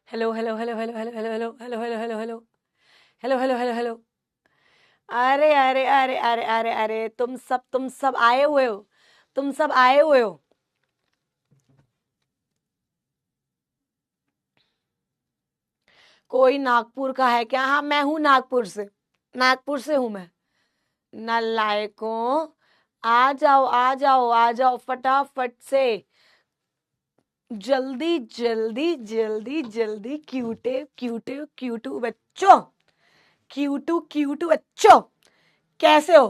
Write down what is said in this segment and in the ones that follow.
Hello hello hello hello hello hello hello hello hello hello hello hello hello hello hello. अरे अरे अरे अरे अरे अरे, तुम सब आए हुए हो। तुम सब आए हुए हो। कोई नागपुर का है क्या? हाँ, मैं हूँ नागपुर से। नागपुर से हूँ मैं। नालायकों, आ जाओ आ जाओ आ जाओ फटाफट से। जल्दी जल्दी जल्दी जल्दी, क्यूटे क्यूटे क्यूटू बच्चों, क्यूटू क्यूटू बच्चों, कैसे हो?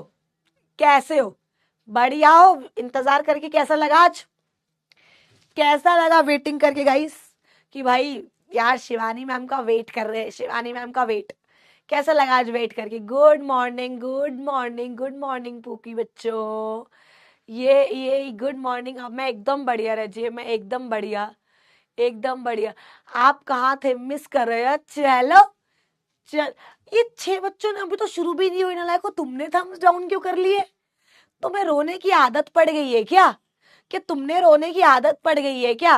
कैसे हो? बढ़िया हो? इंतजार करके कैसा लगा आज? कैसा लगा वेटिंग करके गाइस? कि भाई यार, शिवानी मैम का वेट कर रहे हैं, शिवानी मैम का वेट। कैसा लगा आज वेट करके? Good morning good morning good morning pookie बच्चों। ये गुड मॉर्निंग। अब मैं एकदम बढ़िया रजिए, मैं एकदम बढ़िया, एकदम बढ़िया। आप कहाँ थे? मिस कर रहे हो? चलो चल। ये 6 बच्चों ने अभी तो शुरू भी नहीं हुई, ना लायको तुमने थम्स डाउन क्यों कर लिए? तुम्हें रोने की आदत पड़ गई है क्या? कि तुमने रोने की आदत पड़ गई है क्या?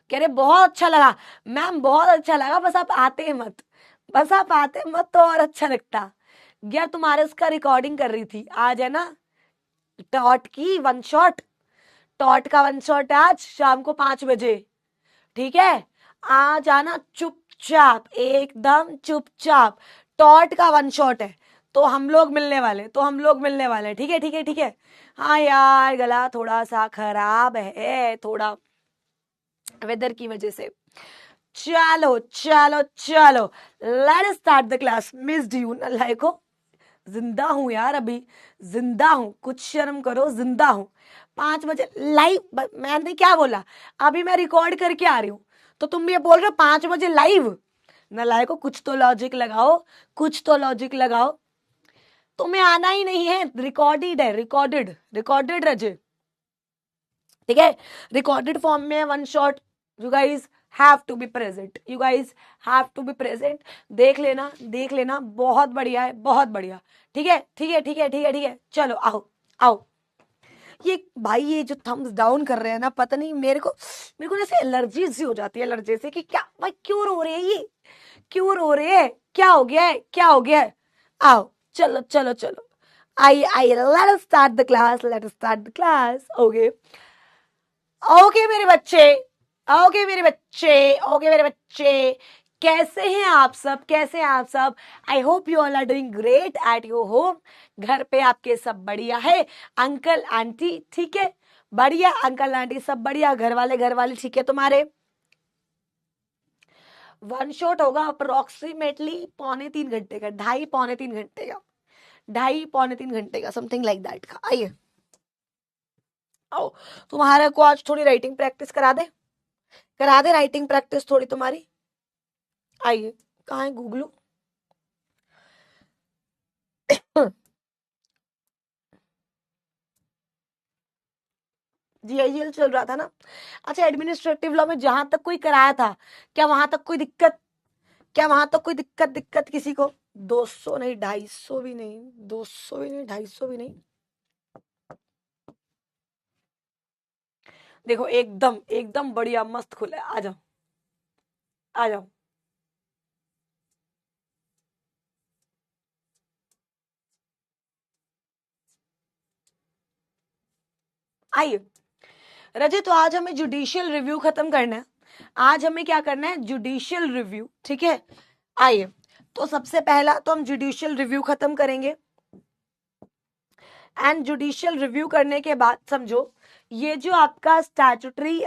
कह रहे बहुत अच्छा लगा मैम, बहुत अच्छा लगा, बस आप आते मत, बस आप आते मत तो और अच्छा लगता। यार तुम्हारे उसका रिकॉर्डिंग कर रही थी आज, है ना? टॉट की वन शॉट, टॉट का वन शॉट आज शाम को 5 बजे। ठीक है, आ जाना चुपचाप, एकदम चुपचाप। टॉट का वन शॉट है, तो हम लोग मिलने वाले, तो हम लोग मिलने वाले। ठीक है ठीक है ठीक है। हाँ यार, गला थोड़ा सा खराब है, थोड़ा वेदर की वजह से। चलो चलो चलो, let start the class. Missed you ना लाइको। जिंदा हूं यार अभी, जिंदा हूं, कुछ शर्म करो, जिंदा हूं। 5 बजे लाइव, मैंने क्या बोला? अभी मैं रिकॉर्ड करके आ रही हूँ, तो तुम ये बोल रहे हो 5 बजे लाइव? ना लाइको, कुछ तो लॉजिक लगाओ, कुछ तो लॉजिक लगाओ। तुम्हें आना ही नहीं है, रिकॉर्डेड है, रिकॉर्डेड रिकॉर्डेड रजे। ठीक है, रिकॉर्डेड फॉर्म में one shot. You guys have to be present, you guys have to be present. देख लेना देख लेना, बहुत बढ़िया है, बहुत बढ़िया। ठीक है ठीक है ठीक है ठीक है ठीक है, चलो आओ आओ। ये भाई, ये जो थम्स डाउन कर रहे हैं ना, पता नहीं मेरे को ना ऐसे एलर्जी सी हो जाती है, एलर्जी से, कि क्या भाई, क्यों रो रहे हैं ये? क्यों रो रहे हैं? क्या हो गया है? क्या हो गया है? आओ, चलो चलो चलो। आइए आइए, let start the class, let start the class. Okay okay मेरे बच्चे, ओके मेरे बच्चे, ओके मेरे बच्चे। कैसे हैं आप सब? कैसे हैं आप सब? I hope you all are doing great at your home. घर पे आपके सब बढ़िया है? अंकल आंटी ठीक है? बढ़िया, अंकल आंटी सब बढ़िया, घर वाले ठीक है तुम्हारे? वन शॉट होगा अप्रोक्सीमेटली 2.25 घंटे का, 2.5 पौने 3 घंटे का, 2.5 पौने 3 घंटे का, समथिंग लाइक दैट का। आइए आओ, तुम्हारे को आज थोड़ी राइटिंग प्रैक्टिस करा दे, करा दे राइटिंग प्रैक्टिस थोड़ी तुम्हारी। आइए, कहाँ है गूगलू? जीआईजीएल चल रहा था ना? अच्छा, एडमिनिस्ट्रेटिव लॉ में जहां तक कोई कराया था, क्या वहां तक कोई दिक्कत? क्या वहां तक कोई दिक्कत दिक्कत किसी को? 200 नहीं, 250 भी नहीं, 200 भी नहीं, 250 भी नहीं। देखो, एकदम एकदम बढ़िया मस्त खुला है, आ जाओ आ जाओ। आइए रजत, तो आज हमें जुडिशियल रिव्यू खत्म करना है। आज हमें क्या करना है? जुडिशियल रिव्यू, ठीक है? आइए, तो सबसे पहला तो हम जुडिशियल रिव्यू खत्म करेंगे। एंड जुडिशियल रिव्यू करने के बाद समझो, ये जो आपका स्टैट्यूटरी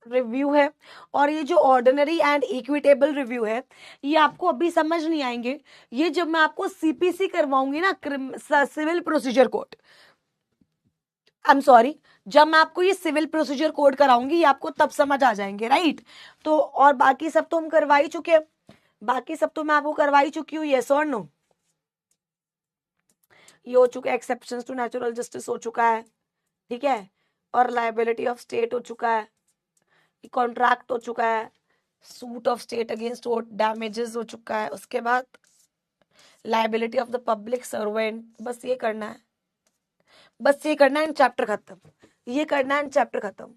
रिव्यू है और ये जो ऑर्डिनरी एंड इक्विटेबल रिव्यू है, ये आपको अभी समझ नहीं आएंगे। ये जब मैं आपको सीपीसी करवाऊंगी ना, civil procedure code, I am sorry, जब मैं आपको ये सिविल प्रोसीजर कोड कराऊंगी, ये आपको तब समझ आ जाएंगे, राइट? तो और बाकी सब तो हम करवा ही चुके हैं, बाकी सब तो मैं आपको करवा ही चुकी हूँ। यस और नो? ये हो चुका है, एक्सेप्शंस टू नेचुरल जस्टिस हो चुका है, ठीक है? और लायबिलिटी ऑफ स्टेट हो चुका है, कॉन्ट्रैक्ट हो चुका है, suit of state against damages हो चुका है, उसके बाद liability of the public servant. बस ये करना है, बस ये करना है, चैप्टर खत्म। ये करना है, चैप्टर खत्म।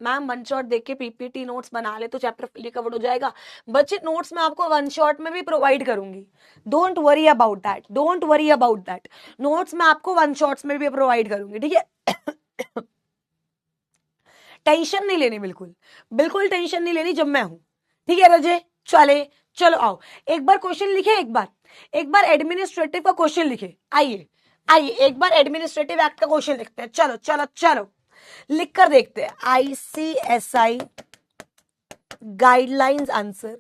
मैम वन शॉट देख के पीपीटी नोट्स बना ले तो चैप्टर फुल्ली कवर हो जाएगा। बच्चे नोट्स मैं आपको वन शॉट में भी प्रोवाइड करूंगी, don't worry about that, don't worry about that. Notes मैं आपको वन शॉट्स में भी प्रोवाइड करूंगी, ठीक है। टेंशन नहीं लेनी, बिल्कुल बिल्कुल टेंशन नहीं लेनी जब मैं हूं, ठीक है रजे। चलो आओ एक बार क्वेश्चन लिखे, एक बार एडमिनिस्ट्रेटिव का क्वेश्चन लिखे। आइए एक बार एडमिनिस्ट्रेटिव एक्ट का क्वेश्चन लिखते हैं। चलो लिख कर देखते हैं। ICSI गाइडलाइंस आंसर,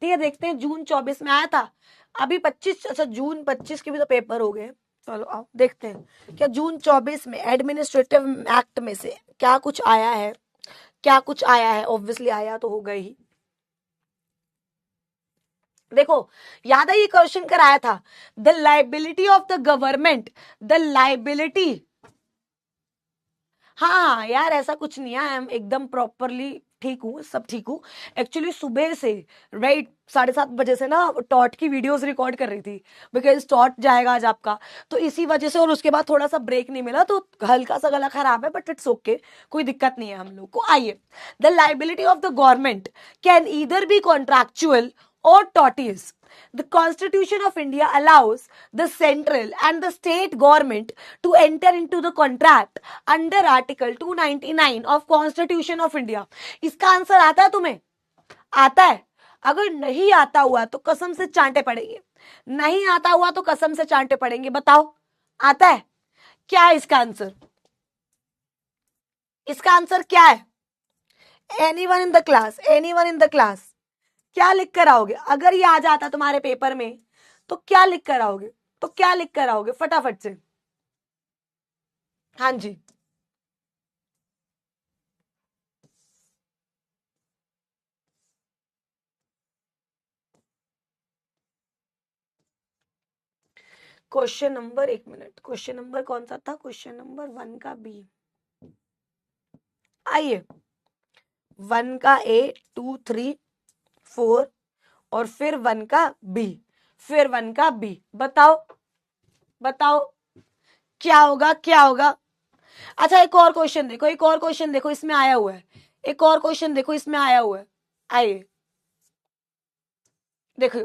ठीक है। देखते हैं जून 24 में आया था, अभी 25, अच्छा जून 25 के भी तो पेपर हो गए। चलो आओ देखते हैं क्या जून 24 में एडमिनिस्ट्रेटिव एक्ट में से क्या कुछ आया है, क्या कुछ आया है। ऑब्वियसली आया तो होगा ही। देखो याद है ये क्वेश्चन कराया था, the liability of the government, the liability. हाँ यार ऐसा कुछ नहीं है, आई एम एकदम प्रॉपरली ठीक हूँ, सब ठीक हूँ। एक्चुअली सुबह से राइट 7:30 बजे से ना टॉट की वीडियोस रिकॉर्ड कर रही थी, बिकॉज टॉट जाएगा आज आपका, तो इसी वजह से। और उसके बाद थोड़ा सा ब्रेक नहीं मिला तो हल्का सा गला खराब है, बट इट्स ओके, कोई दिक्कत नहीं है हम लोग को। आइए, the liability of the government can either be contractual or tortious. The Constitution of India allows the central and the state government to enter into the contract under Article 299 of Constitution of India. इसका answer आता है तुम्हें? आता है? अगर नहीं आता हुआ तो कसम से चांटे पड़ेंगे, नहीं आता हुआ तो कसम से चांटे पड़ेंगे। बताओ आता है? क्या है इसका आंसर? इसका आंसर क्या है? Anyone in the class? Anyone in the class? क्या लिख कर आओगे? अगर ये आ जाता तुम्हारे पेपर में तो क्या लिख कर आओगे? तो क्या लिख कर आओगे फटाफट से? हाँ जी, क्वेश्चन नंबर, एक मिनट, क्वेश्चन नंबर कौन सा था? क्वेश्चन नंबर 1 का बी। आइए 1 का A, 2, 3, 4 और फिर 1 का बी, फिर 1 का बी। बताओ क्या होगा, क्या होगा? अच्छा एक और क्वेश्चन देखो, एक और क्वेश्चन देखो, इसमें आया हुआ है, एक और क्वेश्चन देखो इसमें आया हुआ है। आइए देखो,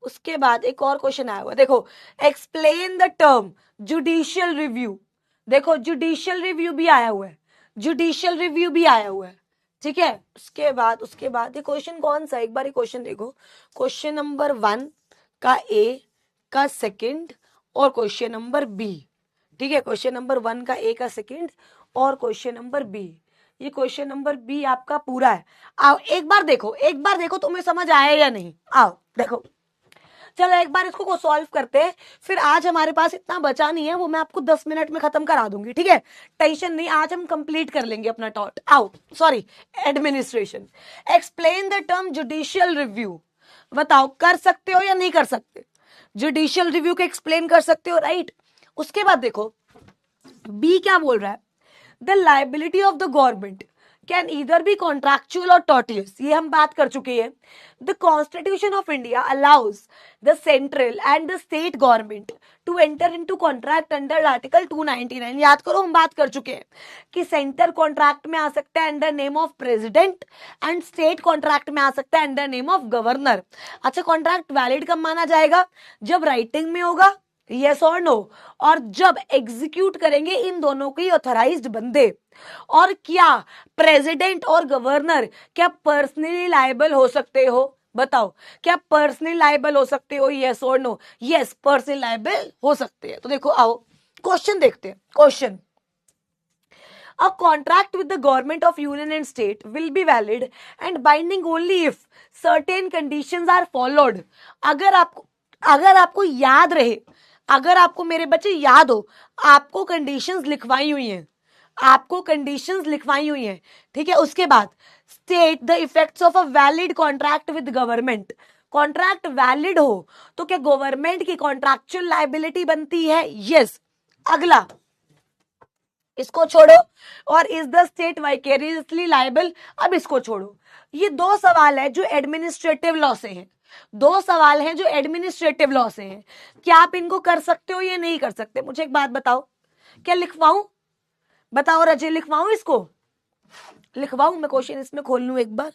उसके बाद एक और क्वेश्चन आया हुआ है, देखो explain the term judicial review. देखो जुडिशियल रिव्यू भी आया हुआ है, जुडिशियल रिव्यू भी आया हुआ है, ठीक है। उसके बाद ये क्वेश्चन कौन सा, एक बार ये क्वेश्चन देखो, क्वेश्चन नंबर 1 का ए का सेकंड और क्वेश्चन नंबर बी, ठीक है। क्वेश्चन नंबर 1 का ए का सेकंड और क्वेश्चन नंबर बी, ये क्वेश्चन नंबर बी आपका पूरा है। आओ एक बार देखो तुम्हें समझ आया या नहीं। आओ देखो, चलो एक बार इसको सॉल्व करते हैं, फिर आज हमारे पास इतना बचा नहीं है, वो मैं आपको 10 मिनट में खत्म करा दूंगी, ठीक है। टेंशन नहीं, आज हम कंप्लीट कर लेंगे अपना टॉट। आओ sorry administration. Explain the term judicial review. बताओ कर सकते हो या नहीं कर सकते? जुडिशियल रिव्यू को एक्सप्लेन कर सकते हो, राइट। उसके बाद देखो बी क्या बोल रहा है, the liability of the government can either be contractual और टॉर्टियस, ये हम बात कर चुके हैं। The constitution of India allows the central and the state government to enter into contract under article 299। याद करो हम बात कर चुके हैं कि सेंटर कॉन्ट्रैक्ट में आ सकता है under name of president and state contract में आ सकता है अंडर नेम ऑफ गवर्नर। अच्छा कॉन्ट्रैक्ट वैलिड कब माना जाएगा? जब राइटिंग में होगा, यस और नो, और जब एग्जीक्यूट करेंगे इन दोनों के ऑथराइज्ड बंदे। और क्या प्रेसिडेंट और गवर्नर क्या पर्सनली लायबल हो सकते हो? बताओ क्या पर्सनली लायबल हो सकते हो, यस और नो? यस पर्सनली लायबल हो सकते हैं। तो देखो आओ क्वेश्चन देखते हैं। Question, a contract with the government of union and state will be valid and binding only if certain conditions are followed। अगर आपको याद रहे, अगर आपको मेरे बच्चे याद हो, आपको कंडीशंस लिखवाई हुई हैं, आपको कंडीशंस लिखवाई हुई हैं, ठीक है। उसके बाद state the effects of a valid contract with government. Contract valid हो तो क्या गवर्नमेंट की कॉन्ट्रैक्चुअल लायबिलिटी बनती है? यस। अगला इसको छोड़ो, और is the state vicariously liable. अब इसको छोड़ो, ये दो सवाल है जो एडमिनिस्ट्रेटिव लॉ से हैं, दो सवाल हैं जो एडमिनिस्ट्रेटिव लॉ से हैं। क्या आप इनको कर सकते हो या नहीं कर सकते? मुझे एक बात बताओ, क्या लिखवाऊं? बताओ रजे, लिखवाऊं इसको, लिखवाऊं मैं क्वेश्चन, इसमें खोल लूं एक बार।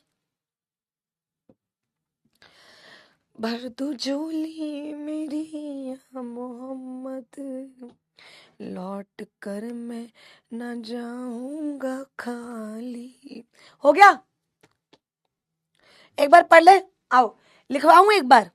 भर दो झोली मेरी या मोहम्मद, लौट कर मैं न जाऊंगा खाली। हो गया, एक बार पढ़ ले। आओ लिखवाऊं एक बार।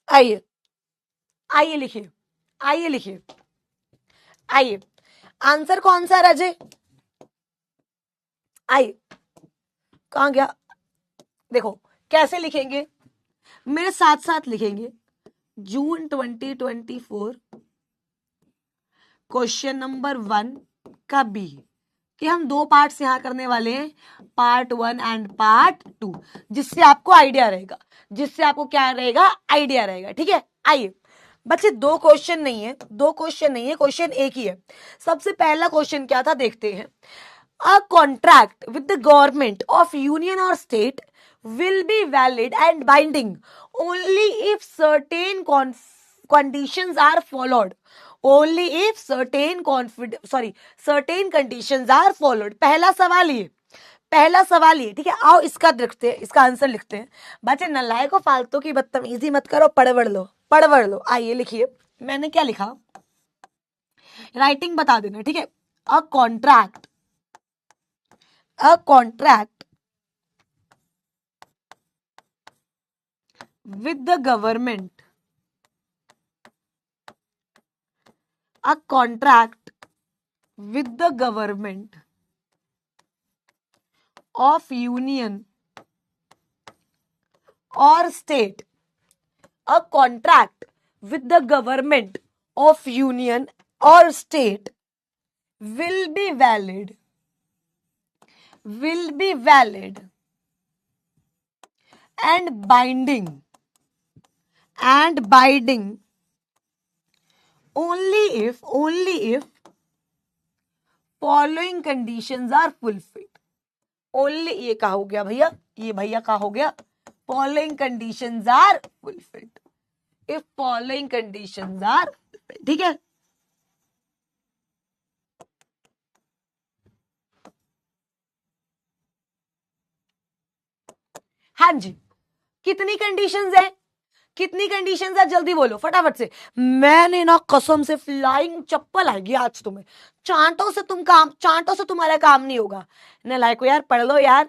आइए, आइए लिखिए, आइए लिखिए, आइए। आंसर कौन सा रजे? आइए, कहां गया? देखो कैसे लिखेंगे, मेरे साथ साथ लिखेंगे। जून 2024 क्वेश्चन नंबर 1 का बी, कि हम दो पार्ट्स यहां करने वाले हैं, पार्ट 1 एंड पार्ट 2, जिससे आपको आइडिया रहेगा, जिससे आपको क्या रहेगा, आइडिया रहेगा। ठीक है, आइए बच्चे, दो क्वेश्चन नहीं है, दो क्वेश्चन नहीं है, क्वेश्चन एक ही है। सबसे पहला क्वेश्चन क्या था देखते हैं। A contract with the government of union or state will be valid and binding only if certain conditions are followed. Only if certain conditions are followed. पहला सवाल ये, पहला सवाल ये, ठीक है। आओ इसका देखते हैं, इसका आंसर लिखते हैं। बच्चे नलायक को फालतू की बदतमीजी मत करो, पढ़ लो, पढ़ लो। आइए लिखिए, मैंने क्या लिखा, राइटिंग बता देना, ठीक है। A contract, a contract with the government, a contract with the government of union or state, a contract with the government of union or state will be valid, will be valid and binding, and binding only if following conditions are fulfilled. Only, ये क्या हो गया भैया, ये भैया क्या हो गया, following conditions are fulfilled, if following conditions are, ठीक है। हाँ जी, कितनी कंडीशंस है, कितनी कंडीशंस है, जल्दी बोलो फटाफट से। मैंने ना कसम से फ्लाइंग चप्पल आएगी आज तुम्हें, चांटों से तुम काम, चांटों से तुम्हारा काम नहीं होगा। नालायको यार, पढ़ लो यार,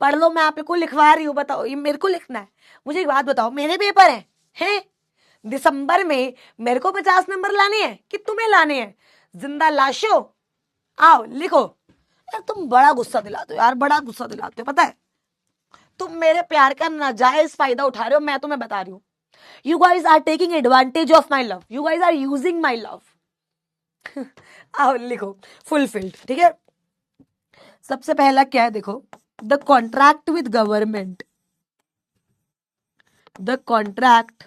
पढ़ लो, मैं आप को लिखवा रही हूँ। बताओ, ये मेरे को लिखना है। मुझे एक बात बताओ, मेरे पेपर हैं दिसंबर में, मेरे को 50 नंबर लाने हैं कि तुम्हें लाने हैं? जिंदा लाशो, आओ लिखो। यार तुम बड़ा गुस्सा दिलाते हो यार, बड़ा गुस्सा दिलाते हो, पता है तुम मेरे प्यार का नाजायज फायदा उठा रहे हो, मैं तुम्हें बता रही हूँ। You guys are taking advantage of my love. You guys are using my love. आओ लिखो, फुलफिल्ड, ठीक है। सबसे पहला क्या है देखो, the contract with government, the contract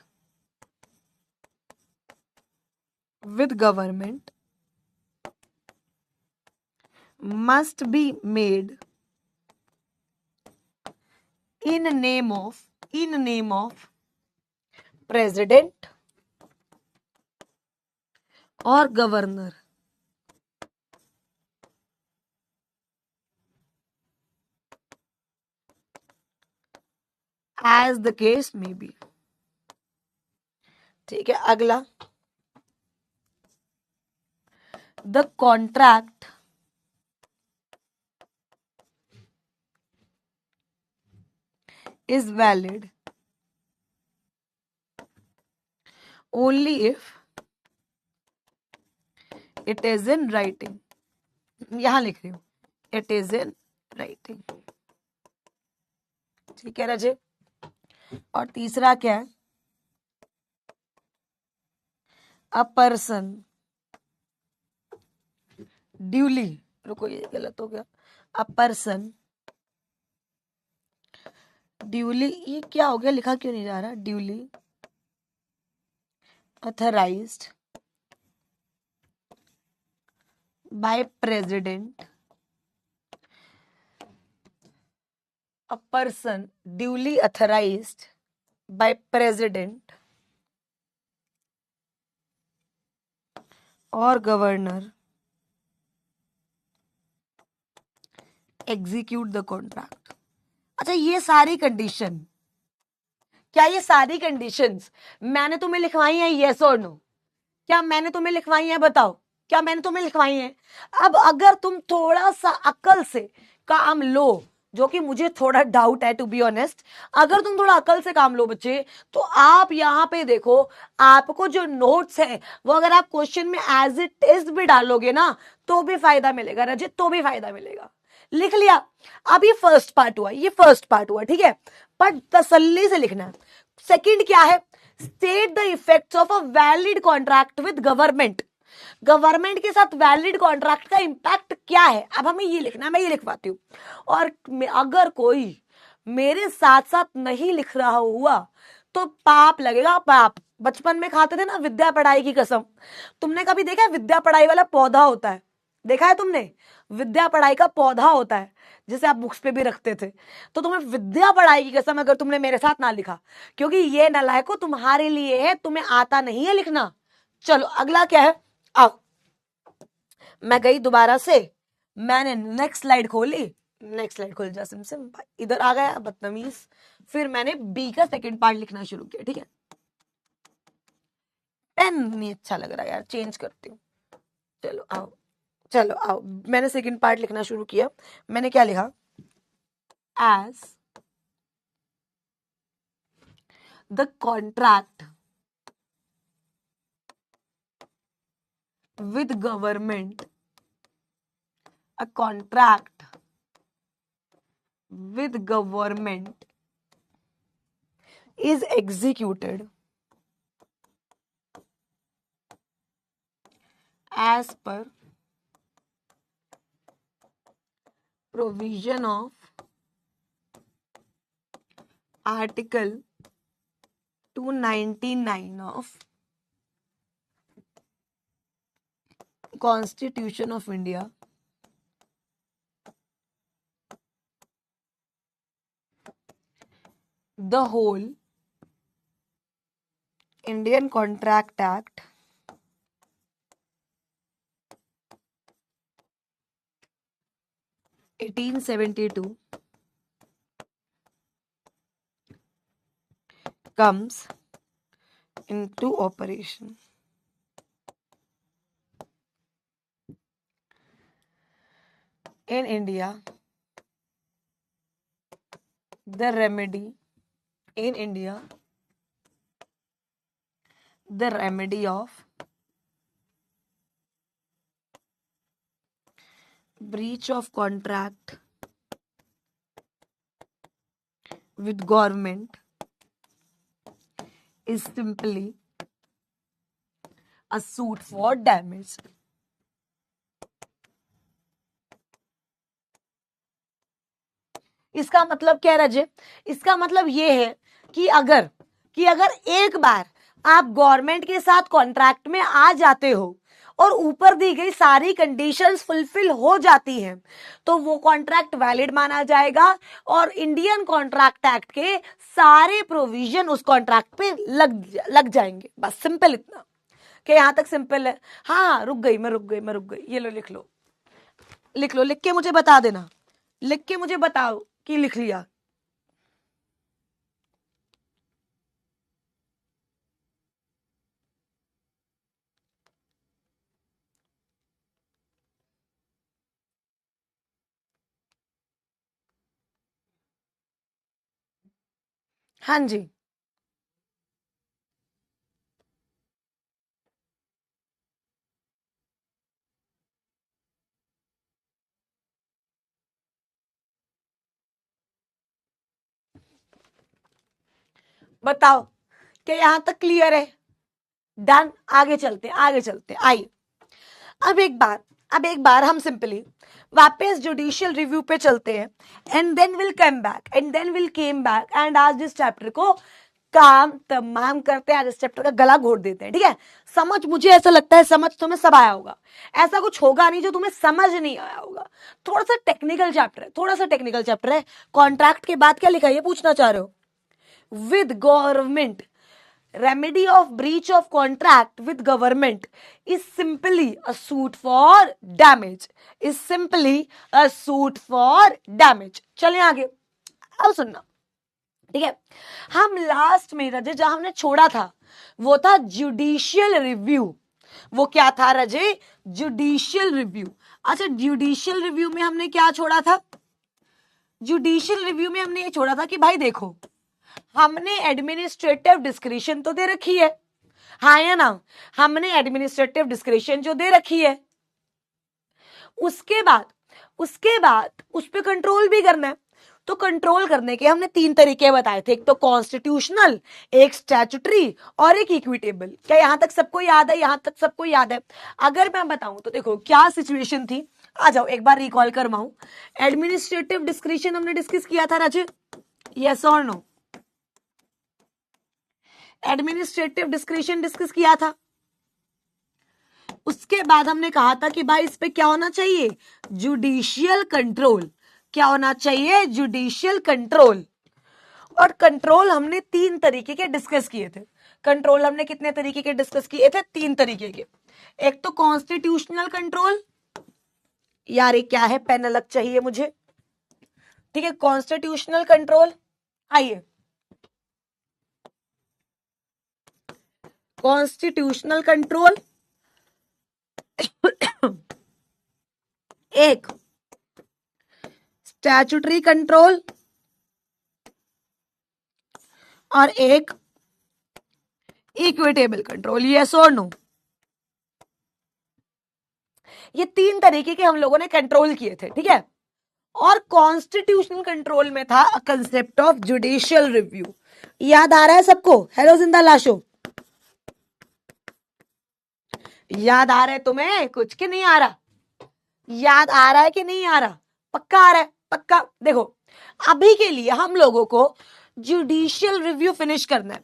with government must be made in name of president or governor, as the case may be, ठीक है। अगला, the contract is valid only if it is in writing, यहां लिख रही हूं, it is in writing, ठीक है रजे। और तीसरा क्या है, अ पर्सन ड्यूली, रुको ये गलत हो गया, अ पर्सन ड्यूली, ये क्या हो गया, लिखा क्यों नहीं जा रहा, duly authorised by president a person duly authorized by president or governor execute the contract. अच्छा, ये सारी कंडीशन, क्या ये सारी कंडीशंस मैंने तुम्हें लिखवाई हैं? यस और नो? क्या मैंने तुम्हें लिखवाई हैं? बताओ, क्या मैंने तुम्हें लिखवाई हैं? अब अगर तुम थोड़ा सा अकल से काम लो, जो कि मुझे थोड़ा डाउट है टू बी ऑनेस्ट, अगर तुम थोड़ा अकल से काम लो बच्चे, तो आप यहाँ पे देखो, आपको जो नोट्स है वो अगर आप क्वेश्चन में एज इट इज भी डालोगे ना, तो भी फायदा मिलेगा रजित, तो भी फायदा मिलेगा। लिख लिया? अब ये फर्स्ट पार्ट हुआ, ये फर्स्ट पार्ट हुआ, ठीक है, पर तसल्ली से लिखना है। सेकंड क्या है? State the effects of a valid contract with government. Government के साथ वैलिड कॉन्ट्रैक्ट का इंपैक्ट क्या है? अब हमें ये लिखना है, मैं ये लिखवाती हूँ। और अगर कोई मेरे साथ साथ नहीं लिख रहा हुआ तो पाप लगेगा, पाप। बचपन में खाते थे ना विद्या पढ़ाई की कसम। तुमने कभी देखा है विद्या पढ़ाई वाला पौधा होता है? देखा है तुमने? विद्या पढ़ाई का पौधा होता है जिसे आप बुक्स पे भी रखते थे। तो तुम्हें विद्या पढ़ाई की कसम अगर तुमने मेरे साथ ना लिखा, क्योंकि ये नालायको तुम्हारे लिए है, तुम्हें आता नहीं है लिखना। चलो अगला क्या है? आओ, मैं गई दोबारा से, मैंने नेक्स्ट स्लाइड खोली, नेक्स्ट स्लाइड खोल जा सिम सिम, इधर आ गया बदतमीज। फिर मैंने बी का सेकंड पार्ट लिखना शुरू किया, ठीक है। पेन नहीं अच्छा लग रहा यार, चेंज करती हूँ। चलो आओ, चलो आओ, मैंने सेकंड पार्ट लिखना शुरू किया। मैंने क्या लिखा? As the contract with government, a contract with government is executed as per provision of Article 299 of Constitution of India, the whole Indian Contract Act (1872) comes into operation. In India, the remedy of breach of contract with government is simply a suit for damage. इसका मतलब क्या है रजे? इसका मतलब ये है कि अगर एक बार आप गवर्नमेंट के साथ कॉन्ट्रैक्ट में आ जाते हो और ऊपर दी गई सारी कंडीशंस फुलफिल हो जाती हैं, तो वो कॉन्ट्रैक्ट वैलिड माना जाएगा और इंडियन कॉन्ट्रैक्ट एक्ट के सारे प्रोविजन उस कॉन्ट्रैक्ट पे लग जाएंगे। बस सिंपल इतना कि यहां तक सिंपल है। हाँ, रुक गई। ये लो, लिख लो, लिख के मुझे बता देना, लिख के मुझे बताओ कि लिख लिया। हाँ जी, बताओ कि यहां तक क्लियर है? डन। आगे चलते आइए। अब एक बार हम सिंपली वापस जुडिशियल रिव्यू पे चलते हैं, and then will came back and आज इस चैप्टर को काम तमाम करते हैं, आज इस चैप्टर का गला घोट देते हैं, ठीक है। समझ, मुझे ऐसा लगता है समझ तुम्हें सब आया होगा, ऐसा कुछ होगा नहीं जो तुम्हें समझ नहीं आया होगा। थोड़ा सा टेक्निकल चैप्टर है, थोड़ा सा टेक्निकल चैप्टर है। कॉन्ट्रैक्ट के बाद क्या लिखा है ये पूछना चाह रहे हो? With government, remedy of breach of contract with government is simply a suit for damage, is simply a suit for damage। चलिए आगे, अब सुनना, ठीक है। हम लास्ट में रजे जहां हमने छोड़ा था वो था जुडिशियल रिव्यू। वो क्या था रजे? Judicial review. अच्छा, जुडिशियल रिव्यू में हमने क्या छोड़ा था? जुडिशियल रिव्यू में हमने ये छोड़ा था कि भाई देखो, हमने एडमिनिस्ट्रेटिव डिस्क्रिशन तो दे रखी है, हाँ या ना? हमने एडमिनिस्ट्रेटिव डिस्क्रिशन जो दे रखी है, उसके बाद उस पर कंट्रोल भी करना है। तो कंट्रोल करने के हमने 3 तरीके बताए थे, एक तो कॉन्स्टिट्यूशनल, एक स्टैट्यूटरी और एक इक्विटेबल। क्या यहां तक सबको याद है? यहां तक सबको याद है? अगर मैं बताऊं तो देखो क्या सिचुएशन थी, आ जाओ एक बार रिकॉल करवाऊं। एडमिनिस्ट्रेटिव डिस्क्रिशन हमने डिस्कस किया था राजे, यस और नो? एडमिनिस्ट्रेटिव डिस्क्रिशन डिस्कस किया था। उसके बाद हमने कहा था कि भाई इस पे क्या होना चाहिए? Judicial control. क्या होना चाहिए? Judicial control. और कंट्रोल हमने 3 तरीके के डिस्कस किए थे। कंट्रोल हमने कितने तरीके के डिस्कस किए थे? 3 तरीके के। एक तो कॉन्स्टिट्यूशनल कंट्रोल, यार ये क्या है, पेन अलग चाहिए मुझे, ठीक है। कॉन्स्टिट्यूशनल कंट्रोल, आइए कॉन्स्टिट्यूशनल कंट्रोल, एक स्टैट्यूटरी कंट्रोल और एक इक्विटेबल कंट्रोल, यस और नो? ये 3 तरीके के हम लोगों ने कंट्रोल किए थे, ठीक है। और कॉन्स्टिट्यूशनल कंट्रोल में था कंसेप्ट ऑफ जुडिशियल रिव्यू। याद आ रहा है सबको? हेलो जिंदा लाशो, याद आ रहा है तुम्हें कुछ कि नहीं आ रहा? याद आ रहा है कि नहीं आ रहा? पक्का आ रहा है? पक्का। देखो अभी के लिए हम लोगों को जुडिशियल रिव्यू फिनिश करना है,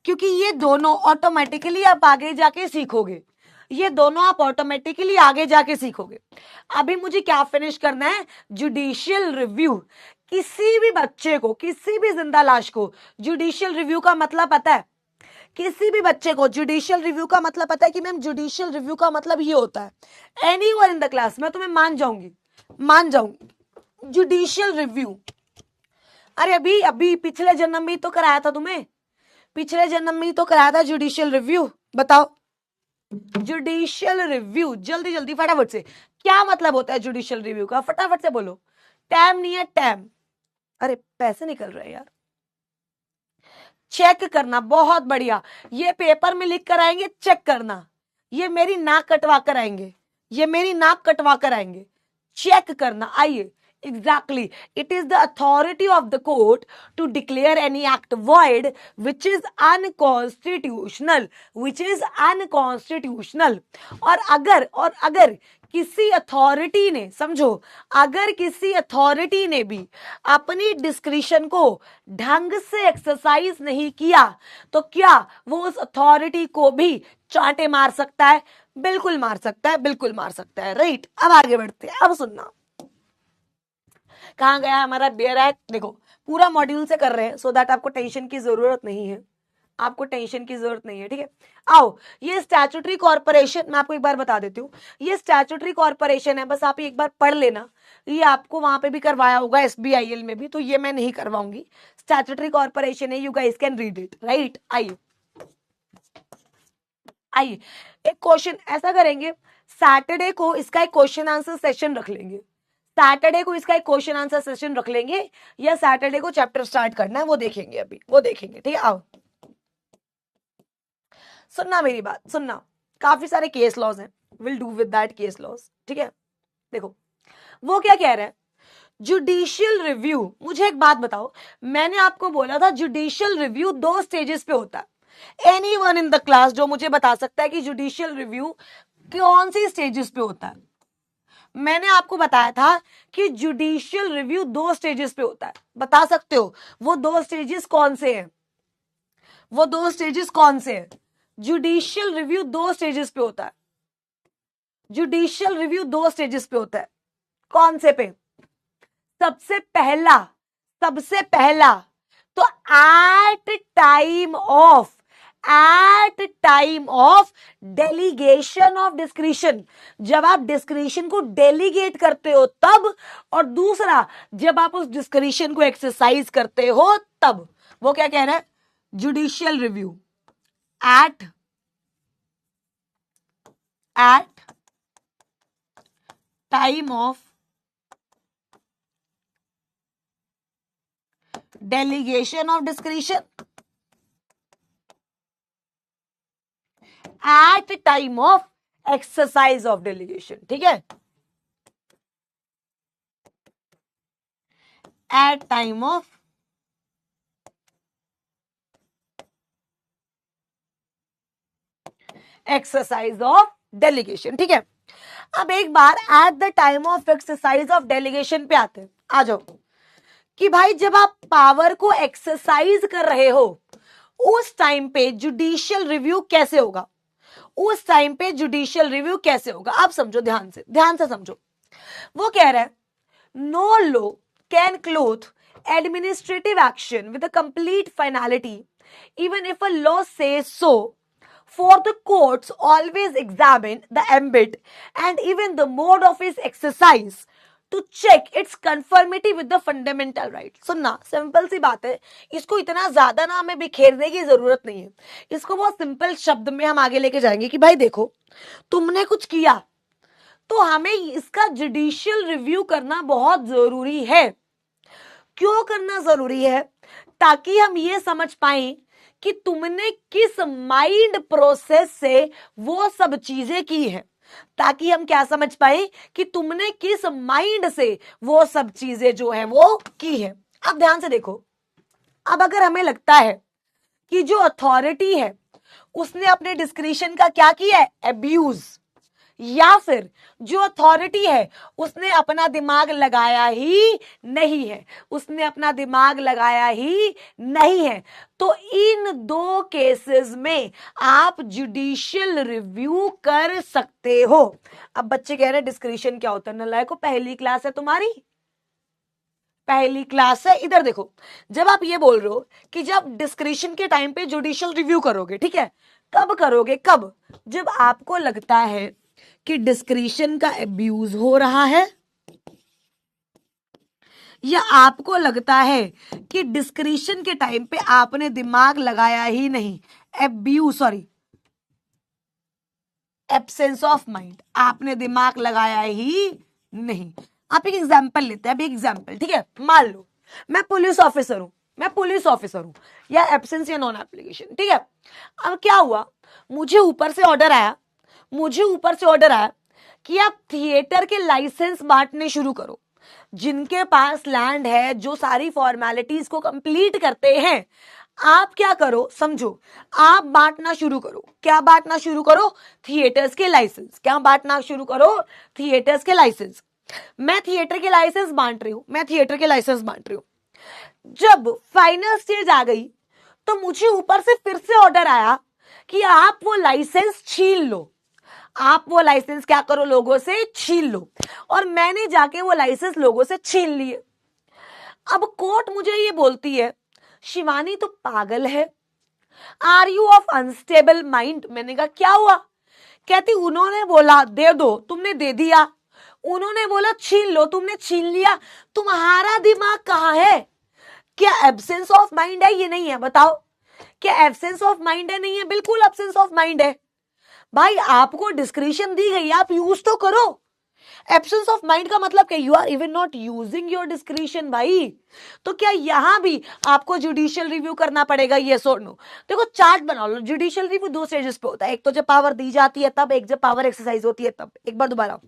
क्योंकि ये दोनों ऑटोमेटिकली आप आगे जाके सीखोगे, ये दोनों आप ऑटोमेटिकली आगे जाके सीखोगे। अभी मुझे क्या फिनिश करना है? Judicial review. किसी भी बच्चे को, किसी भी जिंदा लाश को जुडिशियल रिव्यू का मतलब पता है? किसी भी बच्चे को जुडिशियल रिव्यू का मतलब पता है कि मैम जुडिशियल रिव्यू का मतलब ये होता है? एनीवन इन द क्लास, मैं तुम्हें मान जाऊंगी। जुडिशियल रिव्यू, अरे अभी अभी पिछले जन्म में तो कराया था तुम्हें, पिछले जन्म में तो कराया था जुडिशियल रिव्यू। बताओ जुडिशियल रिव्यू, जल्दी जल्दी फटाफट से, क्या मतलब होता है जुडिशियल रिव्यू का? फटाफट से बोलो। टैम नहीं है, टैम। अरे पैसे निकल रहे हैं यार। चेक करना, बहुत बढ़िया। ये पेपर में लिख कर आएंगे, चेक करना। ये मेरी नाक कटवा कर आएंगे, ये मेरी नाक कटवा कर आएंगे। चेक करना, आइए। Exactly. It is the authority of the court to declare any act void which is unconstitutional, which is unconstitutional. और अगर किसी अथॉरिटी ने, समझो, अगर किसी अथॉरिटी ने भी अपनी डिस्क्रिशन को ढंग से एक्सरसाइज नहीं किया तो क्या वो उस अथॉरिटी को भी चांटे मार सकता है? बिल्कुल मार सकता है, बिल्कुल मार सकता है, राइट। अब आगे बढ़ते हैं, अब सुनना। कहां गया हमारा बेयर एक्ट? देखो पूरा मॉड्यूल से कर रहे हैं, सो दैट आपको टेंशन की जरूरत नहीं है, आपको टेंशन की जरूरत नहीं है, ठीक है। आओ, ये स्टैट्यूटरी कॉर्पोरेशन, मैं आपको एक बार बता देती हूँ, ये स्टैट्यूटरी कॉर्पोरेशन है, बस आप एक बार पढ़ लेना। ये आपको वहां पे भी करवाया होगा SBIL में भी, तो ये मैं नहीं करवाऊंगी। स्टैट्यूटरी कॉर्पोरेशन है, you guys can read it, right. आइए एक क्वेश्चन ऐसा करेंगे, सैटरडे को इसका एक क्वेश्चन आंसर सेशन रख लेंगे, सैटरडे को इसका एक क्वेश्चन आंसर सेशन रख लेंगे, या सैटरडे को चैप्टर स्टार्ट करना है वो देखेंगे, अभी वो देखेंगे, ठीक है। आओ सुनना मेरी बात, सुनना। काफी सारे केस लॉज हैं, will do with that case laws, ठीक है। देखो वो क्या कह रहा है, जुडिशियल रिव्यू। मुझे एक बात बताओ, मैंने आपको बोला था जुडिशियल रिव्यू 2 स्टेजेस पे होता है। एनीवन इन द क्लास जो मुझे बता सकता है कि जुडिशियल रिव्यू कौन सी स्टेजेस पे होता है? मैंने आपको बताया था कि जुडिशियल रिव्यू 2 स्टेजेस पे होता है। बता सकते हो वो 2 स्टेजेस कौन से हैं? वो 2 स्टेजेस कौन से हैं? जुडिशियल रिव्यू 2 स्टेजेस पे होता है। जुडिशियल रिव्यू 2 स्टेजेस पे होता है। कौन से पे? सबसे पहला तो at time of delegation of discretion, जब आप डिस्क्रिशन को डेलीगेट करते हो तब, और दूसरा जब आप उस डिस्क्रिशन को एक्सरसाइज करते हो तब। वो क्या कह रहा है? Judicial review at time of delegation of discretion, at time of exercise of delegation. ठीक है, at time of exercise of delegation. ठीक है, अब एक बार at the time of exercise of delegation पे आते हैं। आ जाओ कि भाई जब आप पावर को एक्सरसाइज कर रहे हो उस टाइम पे जुडिशियल रिव्यू कैसे होगा? उस टाइम पे जुडिशियल रिव्यू कैसे होगा? आप समझो, ध्यान से समझो। वो कह रहा है no law can clothe administrative action with a complete finality even if a law says so, for the courts always examine the ambit and even the mode of its exercise to check its conformity with the fundamental right। सुनना, simple सी बात है, इसको इतना ज्यादा ना हमें बिखेरने की जरूरत नहीं है। इसको बहुत सिंपल शब्द में हम आगे लेके जाएंगे कि भाई देखो, तुमने कुछ किया तो हमें इसका जुडिशियल रिव्यू करना बहुत जरूरी है। क्यों करना जरूरी है? ताकि हम ये समझ पाए कि तुमने किस माइंड प्रोसेस से वो सब चीजें की है, ताकि हम क्या समझ पाए कि तुमने किस माइंड से वो सब चीजें जो है वो की है। अब ध्यान से देखो, अब अगर हमें लगता है कि जो अथॉरिटी है उसने अपने डिस्क्रिशन का क्या किया है? एब्यूज, या फिर जो अथॉरिटी है उसने अपना दिमाग लगाया ही नहीं है, तो इन 2 केसेस में आप जुडिशियल रिव्यू कर सकते हो। अब बच्चे कह रहे हैं डिस्क्रिशन क्या होता है? नालायको, पहली क्लास है तुम्हारी, पहली क्लास है। इधर देखो, जब आप ये बोल रहे हो कि जब डिस्क्रिशन के टाइम पे जुडिशियल रिव्यू करोगे, ठीक है, कब करोगे? कब? जब आपको लगता है कि डिस्क्रिशन का एब्यूज हो रहा है, या आपको लगता है कि डिस्क्रिशन के टाइम पे आपने दिमाग लगाया ही नहीं, एब्सेंस ऑफ माइंड, आपने दिमाग लगाया ही नहीं। आप एक एग्जांपल लेते हैं, अभी एग्जांपल, ठीक है, मान लो मैं पुलिस ऑफिसर हूं, या एब्सेंस या नॉन एप्लीकेशन, ठीक है। अब क्या हुआ, मुझे ऊपर से ऑर्डर आया कि आप थिएटर के लाइसेंस बांटने शुरू करो। जिनके पास लैंड है, जो सारी फॉर्मेलिटीज को कंप्लीट करते हैं, आप क्या करो, समझो, आप बांटना शुरू करो। क्या बांटना शुरू करो? थिएटर्स के लाइसेंस। क्या बांटना शुरू करो? थिएटर्स के लाइसेंस। मैं थिएटर के लाइसेंस बांट रही हूं, जब फाइनल स्टेज आ गई तो मुझे ऊपर से फिर से ऑर्डर आया कि आप वो लाइसेंस छीन लो। आप वो लाइसेंस क्या करो? लोगों से छीन लो। और मैंने जाके वो लाइसेंस लोगों से छीन लिए। अब कोर्ट मुझे ये बोलती है, शिवानी तो पागल है, are you of unstable mind. मैंने कहा क्या हुआ? कहती उन्होंने बोला दे दो, तुमने दे दिया। उन्होंने बोला छीन लो, तुमने छीन लिया। तुम्हारा दिमाग कहाँ है? क्या एब्सेंस ऑफ माइंड है? ये नहीं है, बताओ। क्या एब्सेंस ऑफ माइंड है? नहीं है, बिल्कुल एब्सेंस ऑफ माइंड है। भाई आपको डिस्क्रिशन दी गई, आप यूज तो करो। एब्सेंस ऑफ माइंड का मतलब क्या? You are even not using your discretion भाई। तो क्या यहां भी आपको जुडिशियल रिव्यू करना पड़ेगा? यस और नो। देखो चार्ट बना लो। जुडिशियल रिव्यू 2 स्टेजेस पे होता है, एक तो जब पावर दी जाती है तब, एक जब पावर एक्सरसाइज होती है तब। एक बार दोबारा,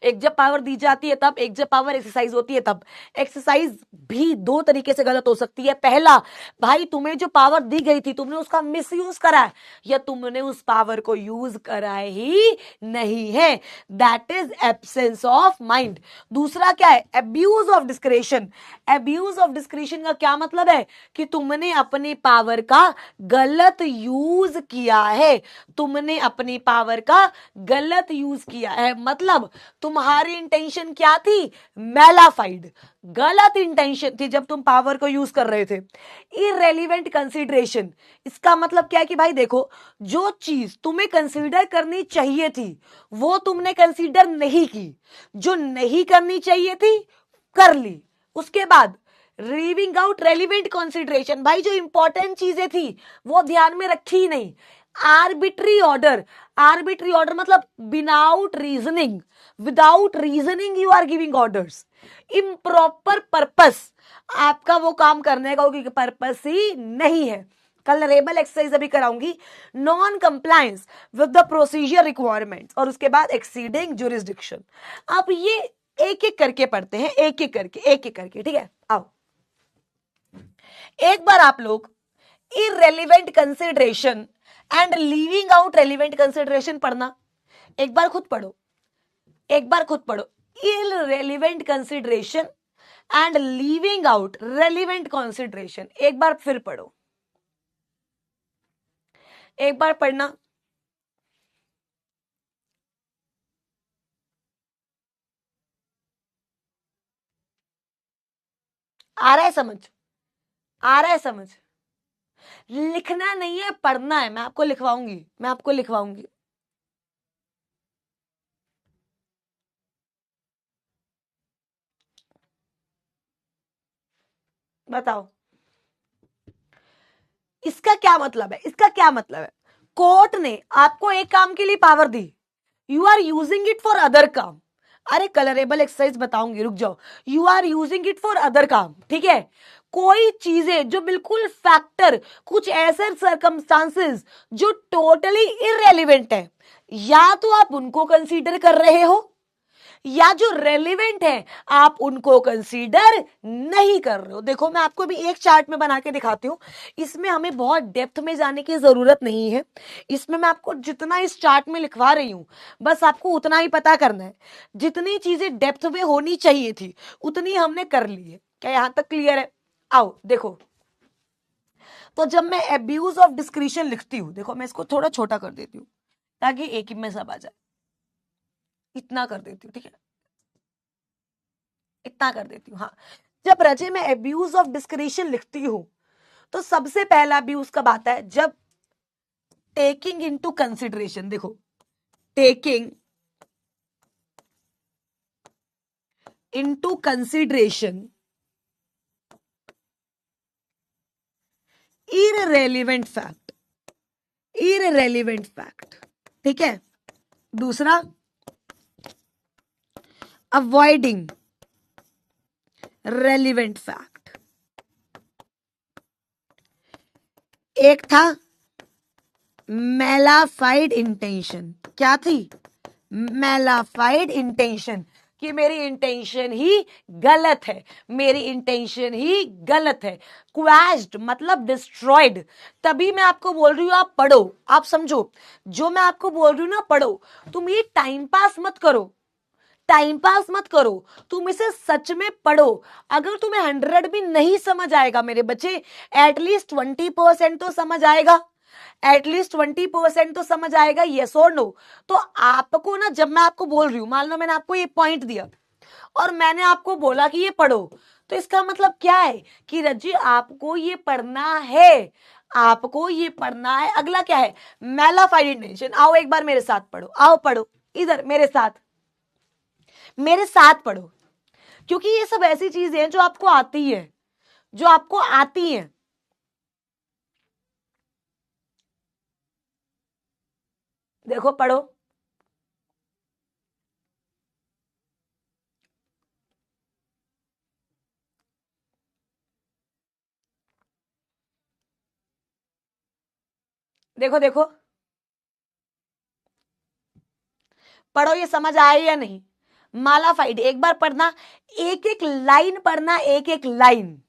एक जब पावर दी जाती है तब, एक जब पावर एक्सरसाइज होती है तब। एक्सरसाइज भी दो तरीके से गलत हो सकती है। पहला, भाई तुम्हें जो पावर दी गई थी तुमने उसका मिसयूज करा है, या तुमने उस पावर को यूज करा ही नहीं है, that is absence of mind. दूसरा क्या है, abuse of discretion. Abuse of discretion का क्या मतलब है कि तुमने अपनी पावर का गलत यूज किया है, तुमने अपनी पावर का गलत यूज किया है, मतलब तुम्हारी इंटेंशन क्या थी, मैलाफाइड, गलत इंटेंशन थी जब तुम पावर को यूज कर रहे थे। इररेलेवेंट कंसीडरेशन, इसका मतलब क्या है कि भाई देखो, जो चीज तुम्हें कंसीडर करनी चाहिए थी वो तुमने कंसीडर नहीं की, जो नहीं करनी चाहिए थी कर ली। उसके बाद लीविंग आउट रेलिवेंट कंसीडरेशन, भाई जो इंपॉर्टेंट चीजें थी वो ध्यान में रखी ही नहीं। आर्बिट्री ऑर्डर, आर्बिट्री ऑर्डर मतलब without reasoning, without reasoning you are giving orders. Improper purpose, आपका वो काम करने का कोई पर्पस ही नहीं है। कल रेबल एक्सरसाइज अभी कराऊंगी। Non compliance with the procedure requirements, और उसके बाद एक्सीडिंग जुरिस्डिक्शन। अब ये एक एक करके पढ़ते हैं, एक एक करके, एक एक करके, ठीक है। आओ एक बार आप लोग irrelevant consideration and leaving out relevant consideration पढ़ना। एक बार खुद पढ़ो, एक बार खुद पढ़ो। Irrelevant consideration and leaving out relevant consideration, एक बार फिर पढ़ो, एक बार पढ़ना। आ रहा है समझ, आ रहा है समझ? लिखना नहीं है, पढ़ना है। मैं आपको लिखवाऊंगी, मैं आपको लिखवाऊंगी। बताओ इसका क्या मतलब है, इसका क्या मतलब है? कोर्ट ने आपको एक काम के लिए पावर दी, you are using it for other काम। अरे कलरेबल एक्सरसाइज बताऊंगी, रुक जाओ। You are using it for other काम, ठीक है। कोई चीजें जो बिल्कुल फैक्टर, कुछ ऐसे सर्कमस्टांसेस जो टोटली इररेलेवेंट है, या तो आप उनको कंसीडर कर रहे हो, या जो रेलिवेंट है आप उनको कंसीडर नहीं कर रहे हो। देखो मैं आपको भी एक चार्ट में बना के दिखाती हूं, इसमें हमें बहुत डेप्थ में जाने की जरूरत नहीं है। इसमें मैं आपको जितना इस चार्ट में लिखवा रही हूं बस आपको उतना ही पता करना है। जितनी चीजें डेप्थ में होनी चाहिए थी उतनी हमने कर ली है। क्या यहां तक क्लियर है? आओ देखो, तो जब मैं एब्यूज ऑफ डिस्क्रिशन लिखती हूं, देखो मैं इसको थोड़ा छोटा कर देती हूं ताकि एक ही में सब आ जाए। इतना कर देती हूँ, ठीक है, इतना कर देती हूँ। हाँ, जब रजे में एब्यूज ऑफ डिस्क्रिशन लिखती हूं तो सबसे पहला अब्यूज कब आता है? जब टेकिंग इनटू कंसिडरेशन, देखो taking into consideration irrelevant fact, irrelevant fact, ठीक है। दूसरा, अवॉइडिंग रेलिवेंट फैक्ट। एक था मैलाफाइड इंटेंशन, क्या थी? मैलाफाइड इंटेंशन, कि मेरी इंटेंशन ही गलत है, मेरी इंटेंशन ही गलत है। क्वैश्ड मतलब डिस्ट्रॉयड। तभी मैं आपको बोल रही हूं आप पढ़ो, आप समझो जो मैं आपको बोल रही हूं ना, पढ़ो। तुम ये टाइम पास मत करो, टाइम पास मत करो, तुम इसे सच में पढ़ो। अगर तुम्हें 100 भी नहीं समझ आएगा मेरे बच्चे, एटलीस्ट 20% तो समझ आएगा, एटलीस्ट 20% तो समझ आएगा, यस और नो। तो आपको ना, जब मैं आपको बोल रही हूं, मान लो मैंने आपको ये पॉइंट दिया और मैंने आपको बोला कि ये पढ़ो, तो इसका मतलब क्या है कि रज्जी आपको ये पढ़ना है, आपको ये पढ़ना है। अगला क्या है? Mala fide intention. आओ एक बार मेरे साथ पढ़ो, आओ पढ़ो इधर मेरे साथ, मेरे साथ पढ़ो, क्योंकि ये सब ऐसी चीजें हैं जो आपको आती है, जो आपको आती है। देखो पढ़ो, देखो देखो पढ़ो, ये समझ आए या नहीं? मालाफाइड। एक बार पढ़ना, एक एक लाइन पढ़ना, एक एक लाइन।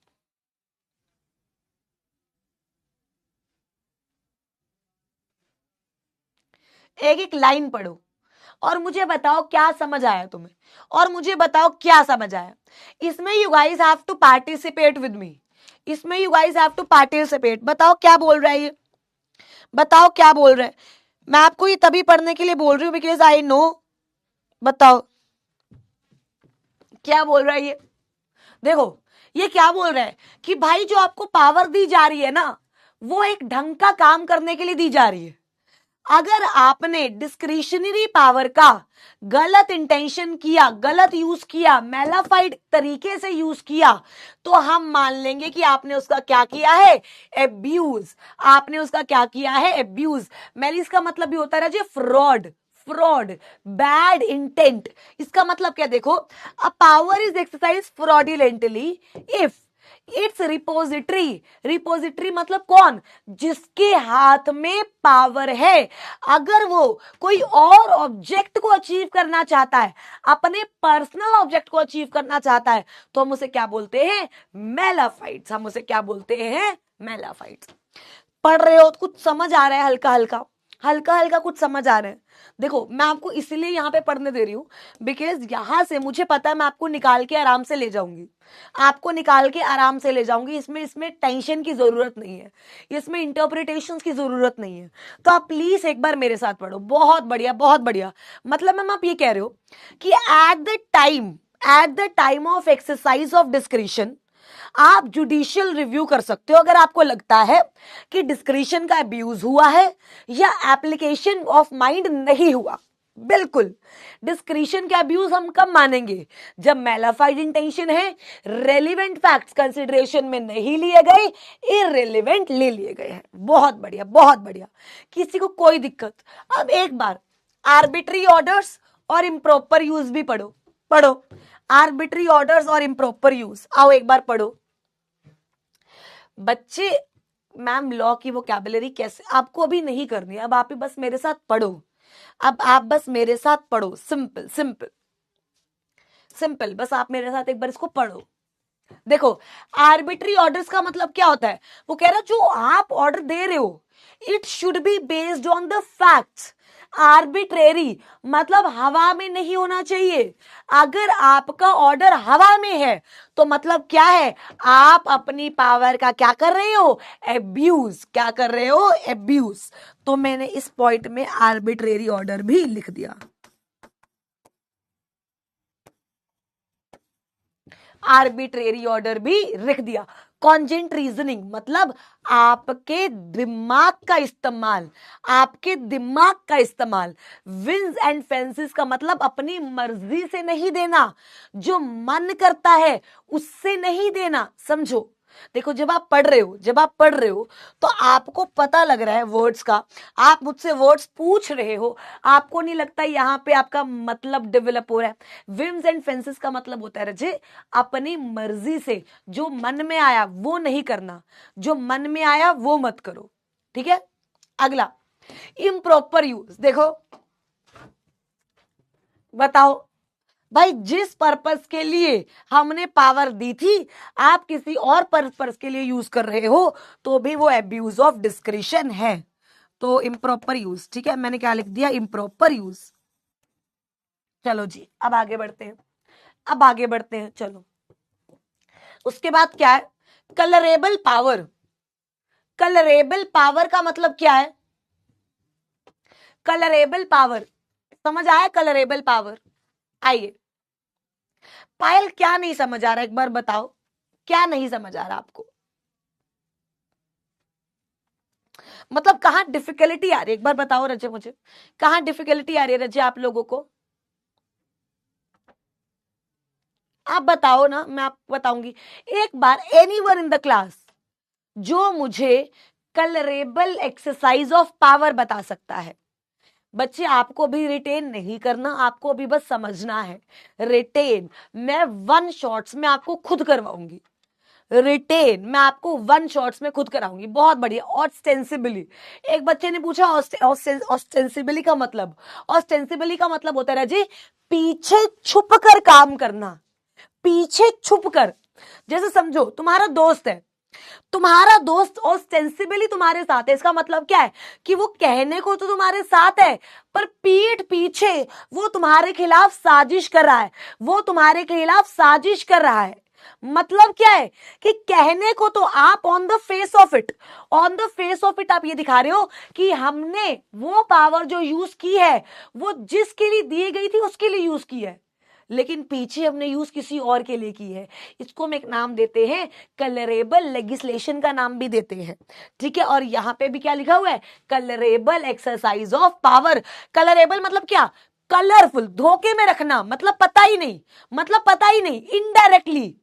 एक एक लाइन पढ़ो और मुझे बताओ क्या समझ आया तुम्हें, और मुझे बताओ क्या समझ आया। इसमें you guys have to participate with me, इसमें you guys have to participate. बताओ क्या बोल रहा है ये, बताओ क्या बोल रहा है। मैं आपको ये तभी पढ़ने के लिए बोल रही हूँ बिकॉज आई नो। बताओ क्या बोल रहा है ये। देखो ये क्या बोल रहा है कि भाई जो आपको पावर दी जा रही है ना, वो एक ढंग का काम करने के लिए दी जा रही है। अगर आपने डिस्क्रिशनरी पावर का गलत इंटेंशन किया, गलत यूज किया, मैलाफाइड तरीके से यूज किया, तो हम मान लेंगे कि आपने उसका क्या किया है, एब्यूज। आपने उसका क्या किया है, एब्यूज। मैलिस का मतलब भी होता है जी फ्रॉड, फ्रॉड, बैड इंटेंट। इसका मतलब क्या, देखो, a power is exercise fraudulently if it's repository. Repository मतलब कौन, जिसके हाथ में पावर है, अगर वो कोई और ऑब्जेक्ट को अचीव करना चाहता है, अपने पर्सनल ऑब्जेक्ट को अचीव करना चाहता है, तो हम उसे क्या बोलते हैं, मैलाफाइट्स। हम उसे क्या बोलते हैं, मैलाफाइट्स। पढ़ रहे हो तो कुछ समझ आ रहा है, हल्का हल्का, हल्का हल्का कुछ समझ आ रहा है। देखो मैं आपको इसलिए यहां पे पढ़ने दे रही हूं बिकॉज यहां से मुझे पता है मैं आपको निकाल के आराम से ले जाऊंगी, आपको निकाल के आराम से ले जाऊंगी। इसमें इसमें टेंशन की जरूरत नहीं है, इसमें इंटरप्रिटेशन की जरूरत नहीं है। तो आप प्लीज एक बार मेरे साथ पढ़ो। बहुत बढ़िया, बहुत बढ़िया। मतलब मैम आप ये कह रहे हो कि eight the time of exercise of discretion आप जुडिशियल रिव्यू कर सकते हो अगर आपको लगता है कि डिस्क्रिशन का अब्यूज हुआ है या एप्लीकेशन ऑफ माइंड नहीं हुआ। बिल्कुल, डिस्क्रिशन के अब्यूज हम कब मानेंगे, जब मैलाफाइड इंटेंशन है, रेलिवेंट फैक्ट्स कंसिडरेशन में नहीं लिए गए, इररिलेवेंट ले लिए गए हैं। बहुत बढ़िया, बहुत बढ़िया, किसी को कोई दिक्कत। अब एक बार आर्बिट्री ऑर्डर्स और इम्प्रॉपर यूज भी पढ़ो, पढ़ो। आर्बिट्री ऑर्डर्स और इम्प्रॉपर यूज, आओ एक बार पढ़ो बच्चे। मैम लॉ की वोकैबुलरी कैसे, आपको अभी नहीं करनी, अब आप ही बस मेरे साथ पढ़ो। अब आप बस मेरे साथ पढ़ो, सिंपल सिंपल सिंपल, बस आप मेरे साथ एक बार इसको पढ़ो। देखो आर्बिट्री ऑर्डर्स का मतलब क्या होता है, वो कह रहा जो आप ऑर्डर दे रहे हो it should be based on the facts. Arbitrary मतलब हवा में नहीं होना चाहिए। अगर आपका ऑर्डर हवा में है तो मतलब क्या है, आप अपनी पावर का क्या कर रहे हो, एब्यूज। क्या कर रहे हो, एब्यूज। तो मैंने इस पॉइंट में आर्बिट्रेरी ऑर्डर भी लिख दिया। आर्बिट्रेरी ऑर्डर भी लिख दिया। कॉन्जेंट रीजनिंग मतलब आपके दिमाग का इस्तेमाल, आपके दिमाग का इस्तेमाल। विंस एंड फेंसेस का मतलब अपनी मर्जी से नहीं देना, जो मन करता है उससे नहीं देना, समझो। देखो जब आप पढ़ रहे हो, जब आप पढ़ रहे हो तो आपको पता लग रहा है वर्ड्स का, आप मुझसे वर्ड्स पूछ रहे हो, आपको नहीं लगता यहां पे आपका मतलब डेवलप हो रहा है। विम्स एंड फेंसेस का मतलब होता है रजे अपनी मर्जी से, जो मन में आया वो नहीं करना, जो मन में आया वो मत करो, ठीक है। अगला इम्प्रॉपर यूज, देखो बताओ भाई, जिस पर्पस के लिए हमने पावर दी थी आप किसी और पर्पस के लिए यूज कर रहे हो तो भी वो एब्यूज ऑफ डिस्क्रिशन है। तो इम्प्रॉपर यूज, ठीक है, मैंने क्या लिख दिया, इम्प्रॉपर यूज। चलो जी अब आगे बढ़ते हैं, अब आगे बढ़ते हैं, चलो। उसके बाद क्या है, कलरेबल पावर। कलरेबल पावर का मतलब क्या है, कलरेबल पावर समझ आया, कलरेबल पावर। आइए पायल क्या नहीं समझ आ रहा, एक बार बताओ क्या नहीं समझ आ रहा आपको, मतलब कहां डिफिकल्टी आ रही है, एक बार बताओ रजे मुझे, कहां डिफिकल्टी आ रही है रजे आप लोगों को, आप बताओ ना, मैं आपको बताऊंगी। एक बार एनीवन इन द क्लास जो मुझे कलरेबल एक्सरसाइज ऑफ पावर बता सकता है। बच्चे आपको भी रिटेन नहीं करना, आपको भी बस समझना है। रिटेन मैं वन शॉट्स में आपको खुद करवाऊंगी, रिटेन, मैं आपको वन शॉट्स में खुद कराऊंगी, बहुत बढ़िया। ऑस्टेंसिबली, एक बच्चे ने पूछा ऑस्टेंसिबली का मतलब, ऑस्टेंसिबली का मतलब होता है जी पीछे छुप कर काम करना, पीछे छुप कर। जैसे समझो तुम्हारा दोस्त है, तुम्हारा दोस्त ऑस्टेंसिबली तुम्हारे साथ है, इसका मतलब क्या है कि वो कहने को तो तुम्हारे साथ है पर पीठ पीछे वो तुम्हारे खिलाफ साजिश कर रहा है, वो तुम्हारे खिलाफ साजिश कर रहा है। मतलब क्या है कि कहने को तो आप on the face of it, on the face of it आप ये दिखा रहे हो कि हमने वो पावर जो यूज की है वो जिसके लिए दी गई थी उसके लिए यूज की है, लेकिन पीछे हमने यूज किसी और के लिए की है। इसको हम एक नाम देते हैं, कलरेबल लेगिस्लेशन का नाम भी देते हैं, ठीक है। और यहां पे भी क्या लिखा हुआ है, colourable exercise of power. Colourable मतलब क्या, कलरफुल, धोखे में रखना, मतलब पता ही नहीं, मतलब पता ही नहीं, इनडायरेक्टली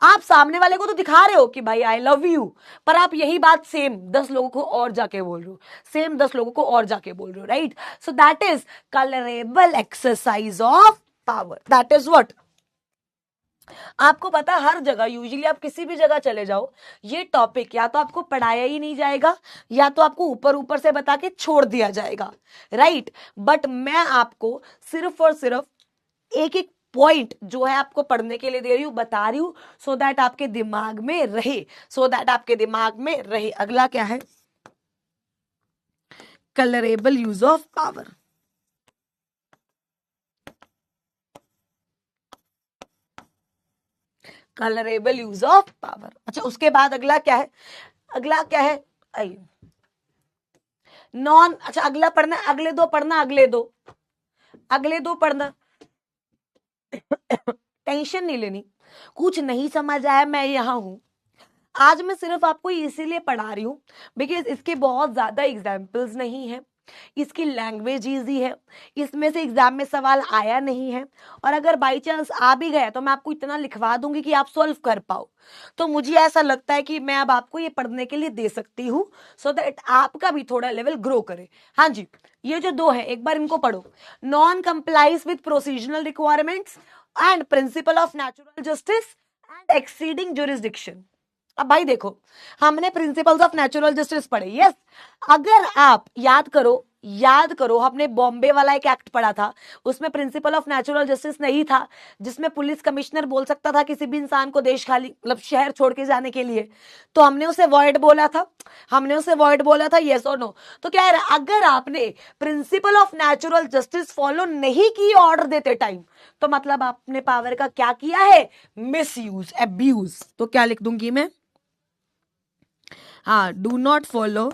आप सामने वाले को तो दिखा रहे हो कि भाई आई लव यू, पर आप यही बात सेम 10 लोगों को और जाके बोल रहे हो, सेम 10 लोगों को और जाके बोल रहे हो, right. So that is colourable exercise of power, that is what. आपको पता हर जगह, यूजुअली आप किसी भी जगह चले जाओ, ये टॉपिक या तो आपको पढ़ाया ही नहीं जाएगा या तो आपको ऊपर ऊपर से बता के छोड़ दिया जाएगा, राइट। बट मैं आपको सिर्फ और सिर्फ एक एक पॉइंट जो है आपको पढ़ने के लिए दे रही हूं, बता रही हूं, सो दैट आपके दिमाग में रहे, सो दैट आपके दिमाग में रहे। अगला क्या है, colourable use of power. Colourable use of power. अच्छा उसके बाद अगला क्या है, अगला क्या है, आइए नॉन, अच्छा अगला पढ़ना, अगले दो पढ़ना, अगले दो, अगले दो पढ़ना। टेंशन नहीं लेनी, कुछ नहीं समझ आया मैं यहां हूं। आज मैं सिर्फ आपको इसीलिए पढ़ा रही हूं बिकॉज इसके बहुत ज्यादा एग्जाम्पल्स नहीं है, इसकी लैंग्वेज इजी है, इसमें से एग्जाम में सवाल आया नहीं है, और अगर बाई चांस आ भी गया तो मैं आपको इतना लिखवा दूंगी कि आप सॉल्व कर पाओ। तो मुझे ऐसा लगता है कि मैं अब आपको ये पढ़ने के लिए दे सकती हूँ सो दैट आपका भी थोड़ा लेवल ग्रो करे। हाँ जी, ये जो दो है एक बार इनको पढ़ो, non complies with procedural requirements and principle of natural justice and exceeding jurisdiction. अब भाई देखो, हमने प्रिंसिपल्स ऑफ नेचुरल जस्टिस पढ़े, यस। अगर आप याद करो, याद करो, हमने बॉम्बे वाला एक एक्ट पढ़ा था, उसमें प्रिंसिपल ऑफ नेचुरल जस्टिस नहीं था, जिसमें पुलिस कमिश्नर बोल सकता था किसी भी इंसान को देश खाली, मतलब शहर छोड़ के जाने के लिए, तो हमने उसे वॉइड बोला था, हमने उसे वॉइड बोला था, यस और नो। तो क्या है, अगर आपने principal of natural justice follow नहीं की ऑर्डर देते टाइम, तो मतलब आपने पावर का क्या किया है, मिस यूज, एब्यूज। तो क्या लिख दूंगी मैं, हाँ, do not follow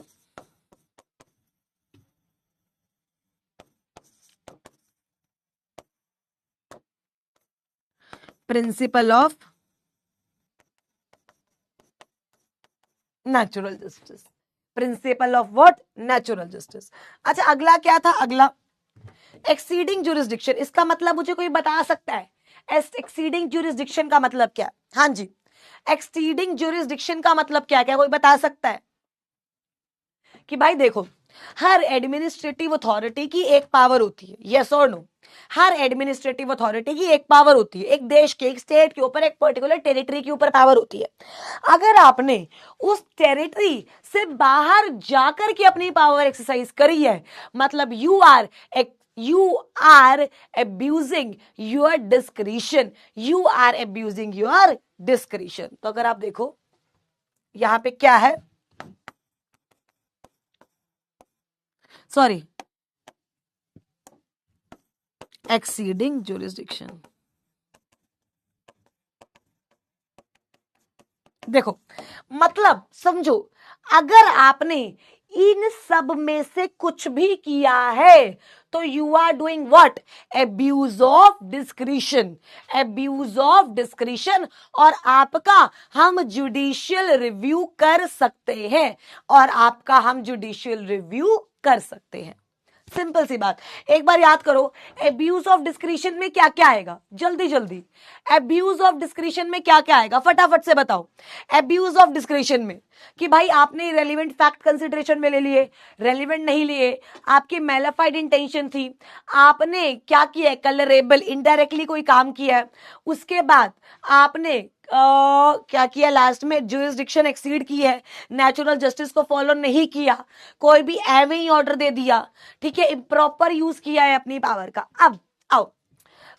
principal of natural justice, principle of what, natural justice. अच्छा अगला क्या था, अगला एक्सीडिंग जुरिस्डिक्शन। इसका मतलब मुझे कोई बता सकता है, एक्सीडिंग जुरिस्डिक्शन का मतलब क्या? हाँ जी, एक्सीडिंग जुरिस्डिक्शन का मतलब क्या, क्या कोई बता सकता है? कि भाई देखो, हर एडमिनिस्ट्रेटिव अथॉरिटी की एक पावर होती है, यस और नो। हर एडमिनिस्ट्रेटिव अथॉरिटी की एक पावर होती है, एक देश के, एक स्टेट के ऊपर, एक पर्टिकुलर टेरिटरी के ऊपर पावर होती है। अगर आपने उस टेरिटरी से बाहर जाकर के अपनी पावर एक्सरसाइज करी है, मतलब you are abusing your discretion, you are abusing your discretion। तो अगर आप देखो यहां पे क्या है, सॉरी, एक्सीडिंग जुरिस्डिक्शन। देखो मतलब समझो, अगर आपने इन सब में से कुछ भी किया है तो you are doing what, abuse of discretion, abuse of discretion. और आपका हम जुडिशियल रिव्यू कर सकते हैं, और आपका हम जुडिशियल रिव्यू कर सकते हैं। सिंपल सी बात, एक बार याद करो, एब्यूज ऑफ डिस्क्रिशन में क्या क्या आएगा, जल्दी जल्दी, एब्यूज ऑफ डिस्क्रिशन में क्या क्या आएगा, फटाफट से बताओ। एब्यूज ऑफ डिस्क्रिशन में कि भाई आपने रेलिवेंट फैक्ट कंसिडरेशन में ले लिए, रेलिवेंट नहीं लिए, आपकी मैलिफाइड इंटेंशन थी, आपने क्या किया है, कलरेबल, इनडायरेक्टली कोई काम किया है, उसके बाद आपने क्या किया लास्ट में, जुरिस्डिक्शन एक्सीड की है, नेचुरल जस्टिस को फॉलो नहीं किया, कोई भी एवे ही ऑर्डर दे दिया, ठीक है, इम्प्रॉपर यूज किया है अपनी पावर का। अब आओ,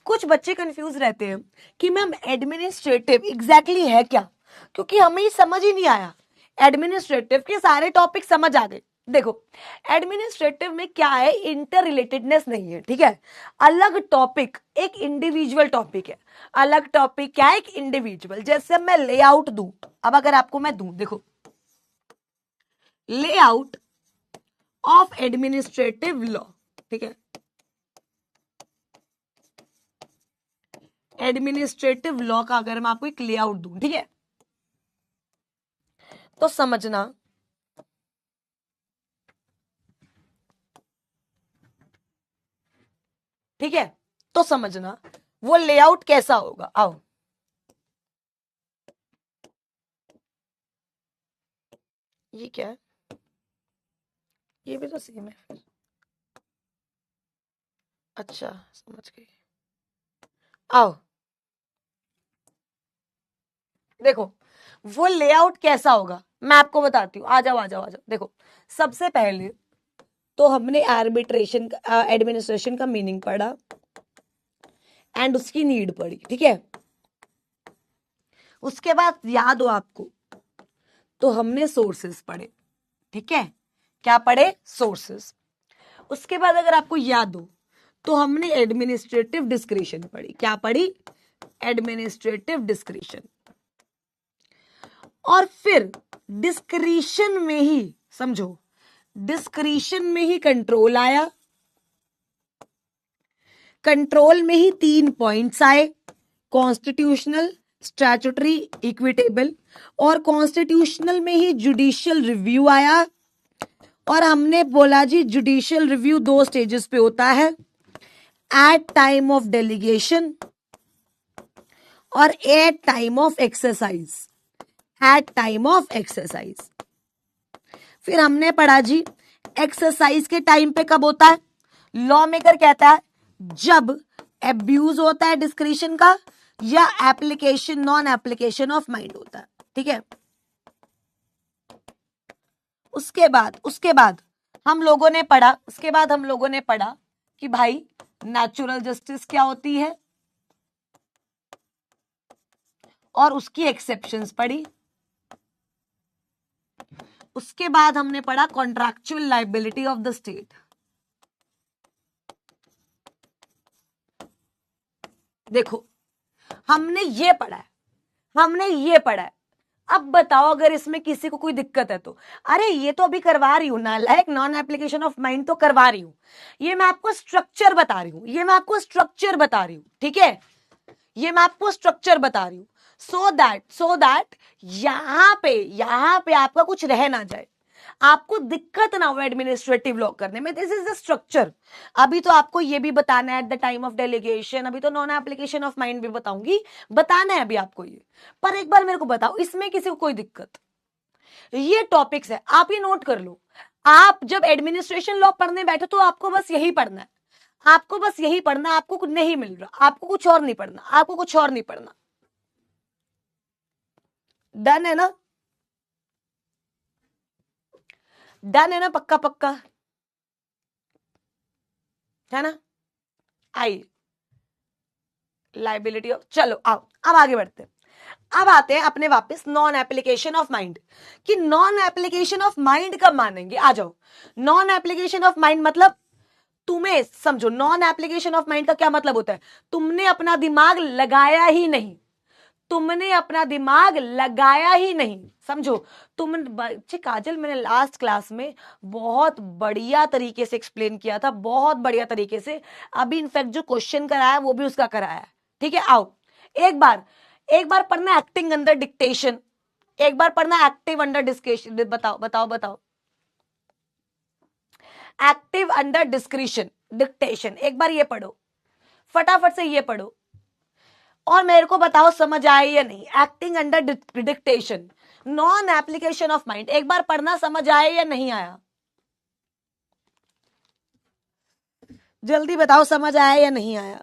कुछ बच्चे कंफ्यूज रहते हैं कि मैम एडमिनिस्ट्रेटिव एग्जैक्टली है क्या, क्योंकि हमें ये समझ ही नहीं आया। एडमिनिस्ट्रेटिव के सारे टॉपिक समझ आ गए। देखो एडमिनिस्ट्रेटिव में क्या है, इंटर रिलेटेडनेस नहीं है, ठीक है, अलग टॉपिक एक इंडिविजुअल टॉपिक है। अलग टॉपिक क्या है, एक इंडिविजुअल। जैसे मैं लेआउट दूं, अब अगर आपको मैं दूं, देखो लेआउट ऑफ एडमिनिस्ट्रेटिव लॉ, ठीक है, एडमिनिस्ट्रेटिव लॉ का अगर मैं आपको एक लेआउट दूं, ठीक है, तो समझना ठीक है, तो समझना वो लेआउट कैसा होगा। आओ, ये क्या है, ये भी तो सेम है फिर। अच्छा समझ गई। आओ देखो वो लेआउट कैसा होगा मैं आपको बताती हूँ। आ जाओ आ जाओ आ जाओ। देखो सबसे पहले तो हमने आर्बिट्रेशन एडमिनिस्ट्रेशन का मीनिंग पढ़ा एंड उसकी नीड पढ़ी, ठीक है। उसके बाद याद हो आपको तो हमने सोर्सेस पढ़े, ठीक है, क्या पढ़े, सोर्सेस। उसके बाद अगर आपको याद हो तो हमने एडमिनिस्ट्रेटिव डिस्क्रिशन पढ़ी, क्या पढ़ी, एडमिनिस्ट्रेटिव डिस्क्रिशन। और फिर डिस्क्रिशन में ही समझो, डिस्क्रिशन में ही कंट्रोल आया, कंट्रोल में ही 3 पॉइंट्स आए, कॉन्स्टिट्यूशनल, स्टैट्यूटरी, इक्विटेबल। और कॉन्स्टिट्यूशनल में ही जुडिशियल रिव्यू आया। और हमने बोला जी जुडिशियल रिव्यू 2 स्टेजेस पे होता है, एट टाइम ऑफ डेलीगेशन और at time of exercise, at time of exercise. फिर हमने पढ़ा जी एक्सरसाइज के टाइम पे कब होता है, लॉ मेकर कहता है जब एब्यूज होता है डिस्क्रिशन का या application non application of mind होता है, ठीक है। उसके बाद हम लोगों ने पढ़ा कि भाई नेचुरल जस्टिस क्या होती है और उसकी एक्सेप्शंस पढ़ी। उसके बाद हमने पढ़ा contractual liability of the state. देखो हमने ये पढ़ा है। अब बताओ अगर इसमें किसी को कोई दिक्कत है तो, अरे ये तो अभी करवा रही हूं ना, like non application of mind तो करवा रही हूं, ये मैं आपको स्ट्रक्चर बता रही हूं, ठीक है, ये मैं आपको स्ट्रक्चर बता रही हूं सो दैट यहां पे आपका कुछ रह ना जाए, आपको दिक्कत ना हो एडमिनिस्ट्रेटिव लॉ करने में। This is the structure. अभी तो आपको ये भी बताना है eight the time of delegation, अभी तो नॉन एप्लीकेशन ऑफ माइंड भी बताऊंगी, बताना है अभी आपको ये। पर एक बार मेरे को बताओ इसमें किसी को कोई दिक्कत, ये टॉपिक्स है आप ये नोट कर लो। आप जब एडमिनिस्ट्रेशन लॉ पढ़ने बैठो तो आपको बस यही पढ़ना है, आपको कुछ नहीं मिल रहा, आपको कुछ और नहीं पढ़ना, डन है ना, पक्का पक्का है ना। आइए लाइबिलिटी ऑफ, चलो आओ अब आगे बढ़ते हैं। अब आते हैं अपने वापस नॉन एप्लीकेशन ऑफ माइंड, कि नॉन एप्लीकेशन ऑफ माइंड कब मानेंगे। आ जाओ, नॉन एप्लीकेशन ऑफ माइंड मतलब तुम्हें समझो, नॉन एप्लीकेशन ऑफ माइंड का क्या मतलब होता है, तुमने अपना दिमाग लगाया ही नहीं, समझो। तुम बच्चे काजल मैंने लास्ट क्लास में बहुत बढ़िया तरीके से एक्सप्लेन किया था, बहुत बढ़िया तरीके से। अभी इनफैक्ट जो क्वेश्चन कराया वो भी उसका कराया है, ठीक है। आओ एक बार पढ़ना एक्टिंग अंडर डिक्टेशन, एक बार पढ़ना एक्टिव अंडर डिस्क्रिशन। बताओ एक्टिव अंडर डिक्टेशन, एक बार ये पढ़ो, फटाफट से ये पढ़ो और मेरे को बताओ समझ आया या नहीं। Acting under dictation, non application of mind, एक बार पढ़ना, समझ आया या नहीं आया, जल्दी बताओ समझ आया या नहीं आया।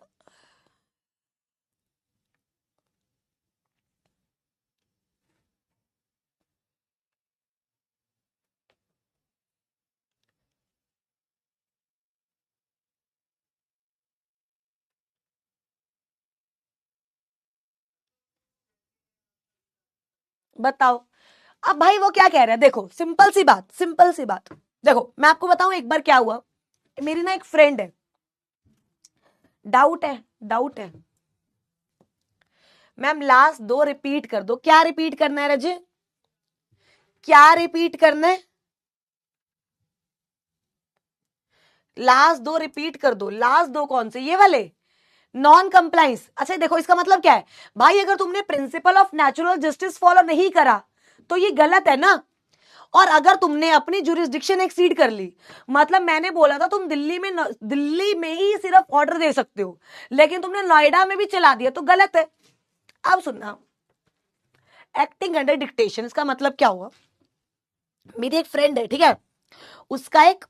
बताओ। अब भाई वो क्या कह रहा है, देखो सिंपल सी बात, सिंपल सी बात। देखो मैं आपको बताऊं एक बार क्या हुआ। मेरी ना एक फ्रेंड है, डाउट है, डाउट है। मैम लास्ट दो रिपीट कर दो। क्या रिपीट करना है रजे, क्या रिपीट करना है? लास्ट दो रिपीट कर दो। लास्ट दो कौन से, ये वाले नॉन कंप्लाइंस। अच्छा देखो इसका मतलब क्या है भाई, अगर तुमने principal of natural justice follow नहीं करा तो ये गलत है ना। और अगर तुमने अपनी जुरिस्डिक्शन एक्सीड कर ली, मतलब मैंने बोला था तुम दिल्ली में ही सिर्फ ऑर्डर दे सकते हो, लेकिन तुमने नोएडा में भी चला दिया तो गलत है। अब सुनना, एक्टिंग अंडर डिक्टेशन, इसका मतलब क्या हुआ। मेरी एक फ्रेंड है, ठीक है, उसका एक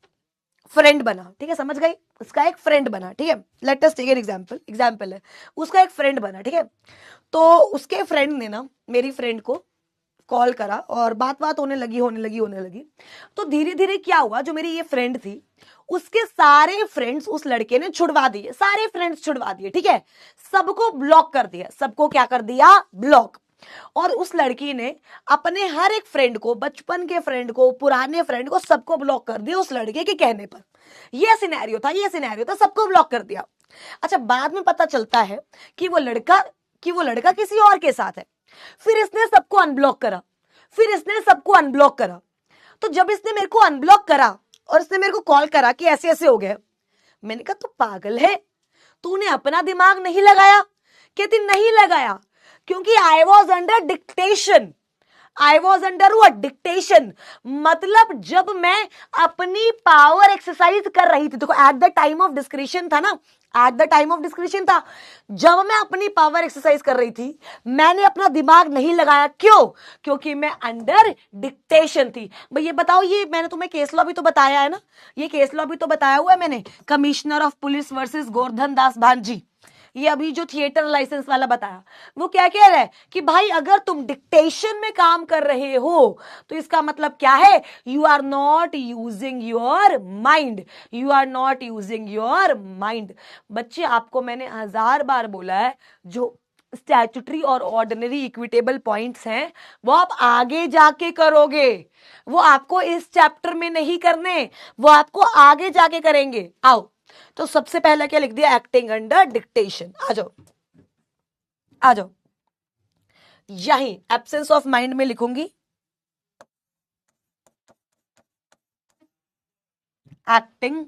फ्रेंड बना, ठीक है, समझ गई, उसका एक फ्रेंड बना, ठीक है। Let us take an example, example है, उसका एक फ्रेंड बना, ठीक है। तो उसके फ्रेंड ने ना मेरी फ्रेंड को कॉल करा और बात बात होने लगी, होने लगी, होने लगी। तो धीरे धीरे क्या हुआ, जो मेरी ये फ्रेंड थी उसके सारे फ्रेंड्स उस लड़के ने छुड़वा दिए, सारे फ्रेंड्स छुड़वा दिए, ठीक है, सबको ब्लॉक कर दिया, सबको क्या कर दिया, ब्लॉक। और उस लड़की ने अपने हर एक फ्रेंड को, बचपन के फ्रेंड को, पुराने फ्रेंड को, सबको ब्लॉक कर दिया उस लड़के के कहने पर। यह सिनेरियो था, यह सिनेरियो था, सबको ब्लॉक कर दिया। अच्छा बाद में पता चलता है कि वो लड़का किसी और के साथ है। फिर इसने सबको अनब्लॉक करा, फिर इसने सबको अनब्लॉक करा। तो जब इसने मेरे को अनब्लॉक करा और इसने मेरे को कॉल करा कि ऐसे ऐसे हो गया, मैंने कहा तू पागल है, तूने अपना दिमाग नहीं लगाया। कहती नहीं लगाया, क्योंकि I was under dictation, I was under what, dictation. मतलब जब मैं अपनी पावर एक्सरसाइज कर रही थी, देखो eight the time of discretion था ना, eight the time of discretion था, जब मैं अपनी पावर एक्सरसाइज कर रही थी मैंने अपना दिमाग नहीं लगाया। क्यों? क्योंकि मैं अंडर डिक्टेशन थी। भाई ये बताओ, ये मैंने तुम्हें केस लॉ भी तो बताया है ना, ये केस लॉ भी तो बताया हुआ है मैंने, commissioner of police versus Govardhan Das Bhanji. ये अभी जो थिएटर लाइसेंस वाला बताया, वो क्या कह रहा है कि भाई अगर तुम डिक्टेशन में काम कर रहे हो तो इसका मतलब क्या है, you are not using your mind, you are not using your mind. बच्चे आपको मैंने 1000 बार बोला है, जो स्टैट्यूटरी और ऑर्डिनरी इक्विटेबल पॉइंट्स हैं वो आप आगे जाके करोगे, वो आपको इस चैप्टर में नहीं करने, वो आपको आगे जाके करेंगे। आओ, तो सबसे पहला क्या लिख दिया, एक्टिंग अंडर डिक्टेशन। आ जाओ, आ जाओ, यही एब्सेंस ऑफ माइंड में लिखूंगी acting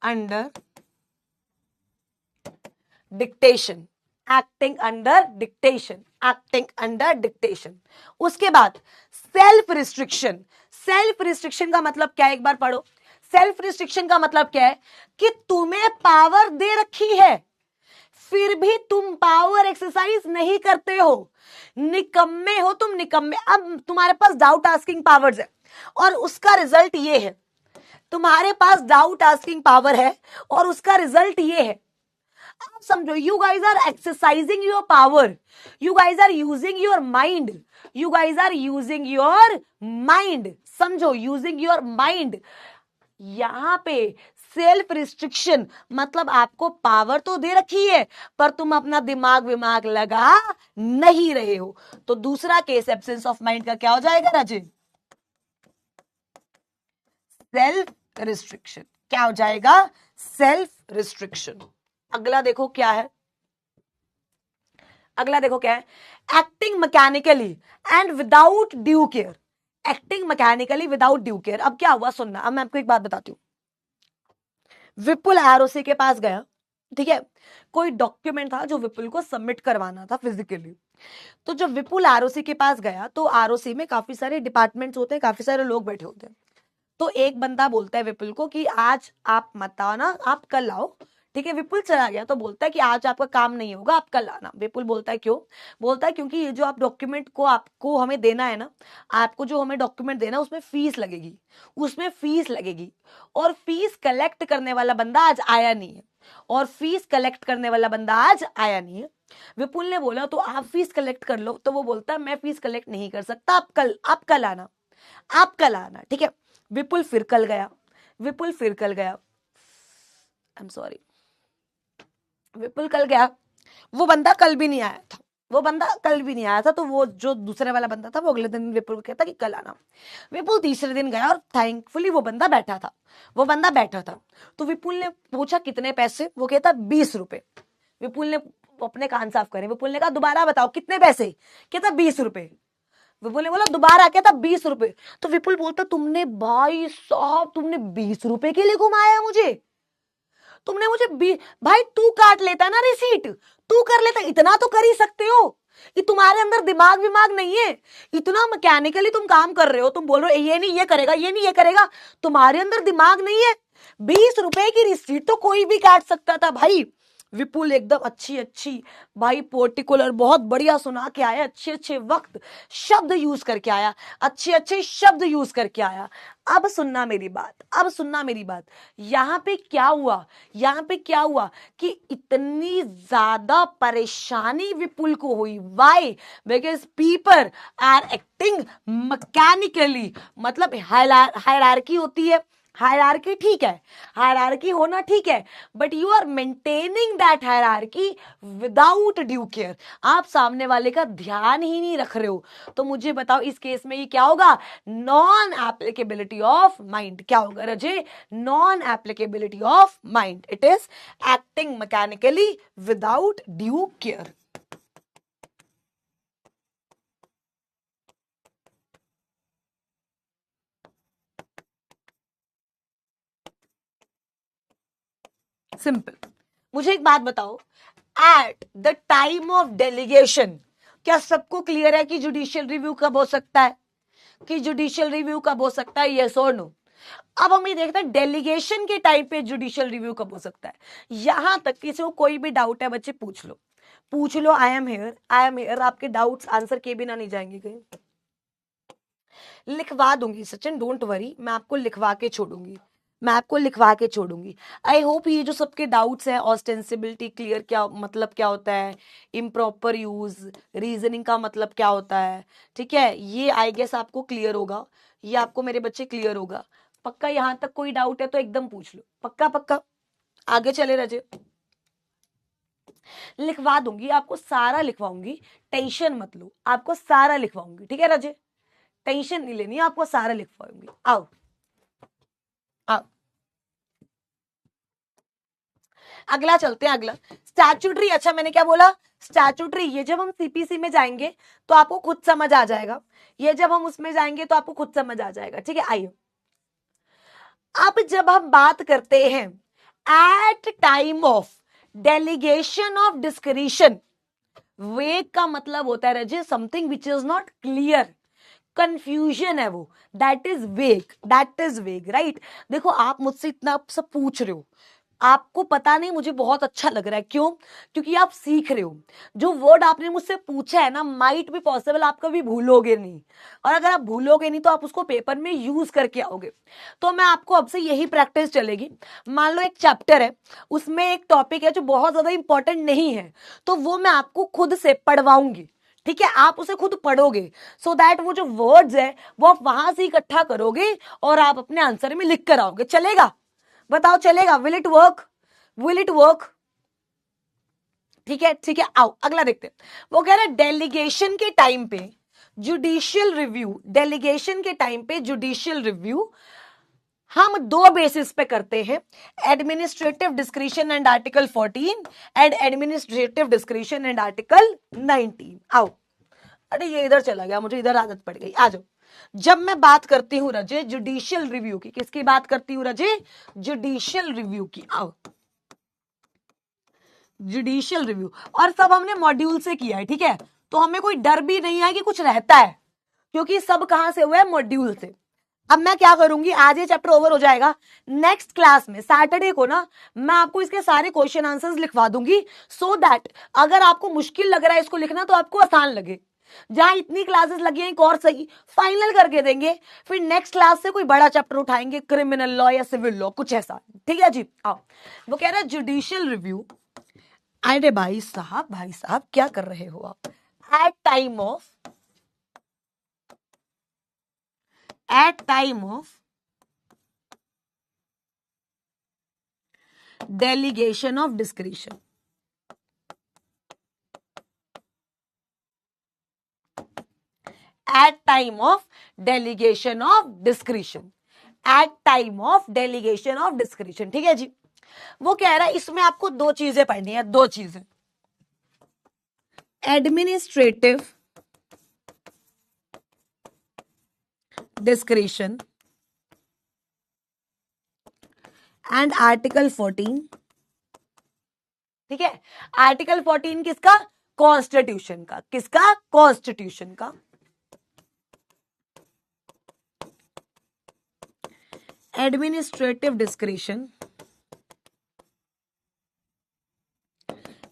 under dictation, acting under dictation, acting under dictation. उसके बाद सेल्फ रिस्ट्रिक्शन। सेल्फ रिस्ट्रिक्शन का मतलब क्या है, एक बार पढ़ो। सेल्फ रिस्ट्रिक्शन का मतलब क्या है कि तुम्हें पावर दे रखी है फिर भी तुम पावर एक्सरसाइज नहीं करते हो, निकम्मे हो तुम, निकम्मे। अब तुम्हारे पास डाउट आस्किंग पावर्स है और उसका रिजल्ट ये है, तुम्हारे पास डाउट आस्किंग पावर है और उसका रिजल्ट ये है। आप समझो, you guys are exercising your power, you guys are using your mind, you guys are using your mind, समझो, यूजिंग योर माइंड। यहां पे सेल्फ रिस्ट्रिक्शन मतलब आपको पावर तो दे रखी है पर तुम अपना दिमाग विमाग लगा नहीं रहे हो। तो दूसरा केस एब्सेंस ऑफ माइंड का क्या हो जाएगा राजे, सेल्फ रिस्ट्रिक्शन। क्या हो जाएगा, सेल्फ रिस्ट्रिक्शन। अगला देखो क्या है, अगला देखो क्या है, acting mechanically and without due care. Acting mechanically without due care. अब क्या हुआ सुनना, अब मैं आपको एक बात बताती हूं। विपुल आरओसी के पास गया, ठीक है, कोई डॉक्यूमेंट था जो विपुल को सबमिट करवाना था फिजिकली। तो जब विपुल आरओसी के पास गया तो आरओसी में काफी सारे डिपार्टमेंट्स होते हैं, काफी सारे लोग बैठे होते हैं। तो एक बंदा बोलता है विपुल को कि आज आप मत आना, आप कल आओ, ठीक है। विपुल चला गया तो बोलता है कि आज आपका काम नहीं होगा, आप कल आना। विपुल बोलता है क्यों, बोलता है क्योंकि ये जो आप डॉक्यूमेंट को आपको हमें देना है ना, आपको जो हमें डॉक्यूमेंट देना उसमें फीस लगेगी, उसमें फीस लगेगी, और फीस कलेक्ट करने वाला बंदा आज आया नहीं है, और फीस कलेक्ट करने वाला बंदा आज आया नहीं है। विपुल ने बोला तो आप फीस कलेक्ट कर लो, तो वो बोलता है मैं फीस कलेक्ट नहीं कर सकता, आप कल आना, आप कल आना, ठीक है। विपुल फिर कल गया, विपुल फिर कल गया, आई एम सॉरी, विपुल कल गया, वो बंदा कल भी नहीं आया था, वो बंदा कल भी नहीं आया था, तो वो जो दूसरे वाला बंदा था वो अगले दिन विपुल को कहता कि कल आना। विपुल तीसरे दिन गया और थैंकफुली वो बंदा बैठा था, वो बंदा बैठा था। तो विपुल ने पूछा कितने पैसे, वो कहता 20 रुपए। विपुल ने अपने कान साफ करे, विपुल ने कहा दोबारा बताओ कितने पैसे, कहता 20 रुपए। विपुल ने बोला दोबारा, कहता 20 रुपए। तो विपुल बोलता तुमने भाई साहब तुमने 20 रुपए के लिए घुमाया मुझे, तुमने मुझे भाई तू काट लेता ना रिसीट, तू कर लेता, इतना तो कर ही सकते हो। कि तुम्हारे अंदर दिमाग विमाग नहीं है, इतना मैकेनिकली तुम काम कर रहे हो, तुम बोल रहे हो ये नहीं ये करेगा, ये नहीं ये करेगा, तुम्हारे अंदर दिमाग नहीं है। 20 रुपए की रिसीट तो कोई भी काट सकता था भाई। विपुल एकदम अच्छी अच्छी भाई पर्टिकुलर बहुत बढ़िया सुना के आया, अच्छे अच्छे वक्त शब्द यूज करके आया, अच्छे अच्छे शब्द यूज करके आया। अब सुनना मेरी बात, अब सुनना मेरी बात। यहां पे क्या हुआ, यहां पे क्या हुआ कि इतनी ज्यादा परेशानी विपुल को हुई। Why? Because people are acting mechanically, मतलब हायरार्की होती है, हायरार्की ठीक है, हायरार्की होना ठीक है, but you are maintaining that hierarchy without due care. आप सामने वाले का ध्यान ही नहीं रख रहे हो। तो मुझे बताओ इस केस में ये क्या होगा? Non applicability of mind. क्या होगा रजे? Non applicability of mind. It is acting mechanically without due care. Simple. मुझे एक बात बताओ, eight the time of delegation क्या सबको क्लियर है कि जुडिशियल रिव्यू कब हो सकता है, कि जुडिशियल रिव्यू कब हो सकता है? यस और नो? अब हम ये देखते हैं डेलीगेशन के टाइम पे जुडिशियल रिव्यू कब हो सकता है। यहां तक किसी को कोई भी डाउट है बच्चे पूछ लो, पूछ लो। I am here, I am here. आपके डाउट्स आंसर के बिना नहीं जाएंगे कहीं। लिखवा दूंगी सचिन, डोंट वरी, मैं आपको लिखवा के छोड़ूंगी, मैं आपको लिखवा के छोड़ूंगी। आई होप ये जो सबके डाउट्स हैं, ऑस्टेंसिबिलिटी क्लियर क्या मतलब क्या होता है, इम्प्रॉपर यूज, रीजनिंग का मतलब क्या होता है, ठीक है, ये आई गेस आपको क्लियर होगा, ये आपको मेरे बच्चे क्लियर होगा। पक्का यहां तक कोई डाउट है तो एकदम पूछ लो, पक्का पक्का। आगे चले रजे, लिखवा दूंगी आपको, सारा लिखवाऊंगी, टेंशन मत लो, आपको सारा लिखवाऊंगी, ठीक है रजे, टेंशन नहीं लेनी, आपको सारा लिखवाऊंगी। आओ आओ, अगला चलते हैं, अगला स्टैट्यूटरी। अच्छा मैंने क्या बोला? स्टैट्यूटरी। ये जब हम सीपीसी में जाएंगे तो आपको खुद समझ आ जाएगा, ये जब हम उसमें जाएंगे तो आपको खुद समझ आ जाएगा, ठीक है। आइए, अब जब हम बात करते हैं at time of delegation of discretion, vague का मतलब होता है रजे something which is not clear, confusion है वो, that is vague, that is vague, right. देखो आप मुझसे इतना सब पूछ रहे हो, आपको पता नहीं, मुझे बहुत अच्छा लग रहा है, क्यों? क्योंकि आप सीख रहे हो। जो वर्ड आपने मुझसे पूछा है ना, माइट भी पॉसिबल आप कभी भूलोगे नहीं, और अगर आप भूलोगे नहीं तो आप उसको पेपर में यूज करके आओगे। तो मैं आपको अब से यही प्रैक्टिस चलेगी। मान लो एक चैप्टर है, उसमें एक टॉपिक है जो बहुत ज्यादा इंपॉर्टेंट नहीं है, तो वो मैं आपको खुद से पढ़वाऊंगी, ठीक है, आप उसे खुद पढ़ोगे, सो दैट वो जो वर्ड्स है वो आप वहां से इकट्ठा करोगे और आप अपने आंसर में लिख कर आओगे। चलेगा? बताओ चलेगा? Will it work? Will it work? ठीक है ठीक है, आओ अगला देखते हैं। वो कह रहा है डेलीगेशन के टाइम पे जुडिशियल रिव्यू, डेलीगेशन के टाइम पे जुडिशियल रिव्यू हम दो बेसिस पे करते हैं, administrative discretion and article 14 and administrative discretion and article 19। आओ, अरे ये इधर चला गया, मुझे इधर आदत पड़ गई, आ जाओ। जब मैं बात करती हूं रजे जुडिशियल रिव्यू की, किसकी बात करती हूं रजे? जुडिशियल रिव्यू की। आओ, जुडिशियल रिव्यू, और सब हमने मॉड्यूल से किया है, ठीक है, तो हमें कोई डर भी नहीं है कि कुछ रहता है, क्योंकि सब कहां से हुआ है? मॉड्यूल से। अब मैं क्या करूंगी, आज ये चैप्टर ओवर हो जाएगा, नेक्स्ट क्लास में सैटरडे को ना मैं आपको इसके सारे क्वेश्चन आंसर्स लिखवा दूंगी, सो दैट अगर आपको मुश्किल लग रहा है इसको लिखना तो आपको आसान लगे। जहां इतनी क्लासेस लगी हैं एक और सही फाइनल करके देंगे, फिर नेक्स्ट क्लास से कोई बड़ा चैप्टर उठाएंगे, क्रिमिनल लॉ या सिविल लॉ, कुछ ऐसा, ठीक है जी। आओ, वो कह रहा है जुडिशियल रिव्यू। अरे भाई साहब, भाई साहब क्या कर रहे हो आप? At time of, at time of delegation of discretion, at time of delegation of discretion, at time of delegation of discretion. ठीक है जी। वो कह रहा है इसमें आपको दो चीजें पढ़नी है, दो चीजें, एडमिनिस्ट्रेटिव डिस्क्रिशन एंड आर्टिकल 14। ठीक है, आर्टिकल 14 किसका? कॉन्स्टिट्यूशन का। किसका? कॉन्स्टिट्यूशन का। Administrative discretion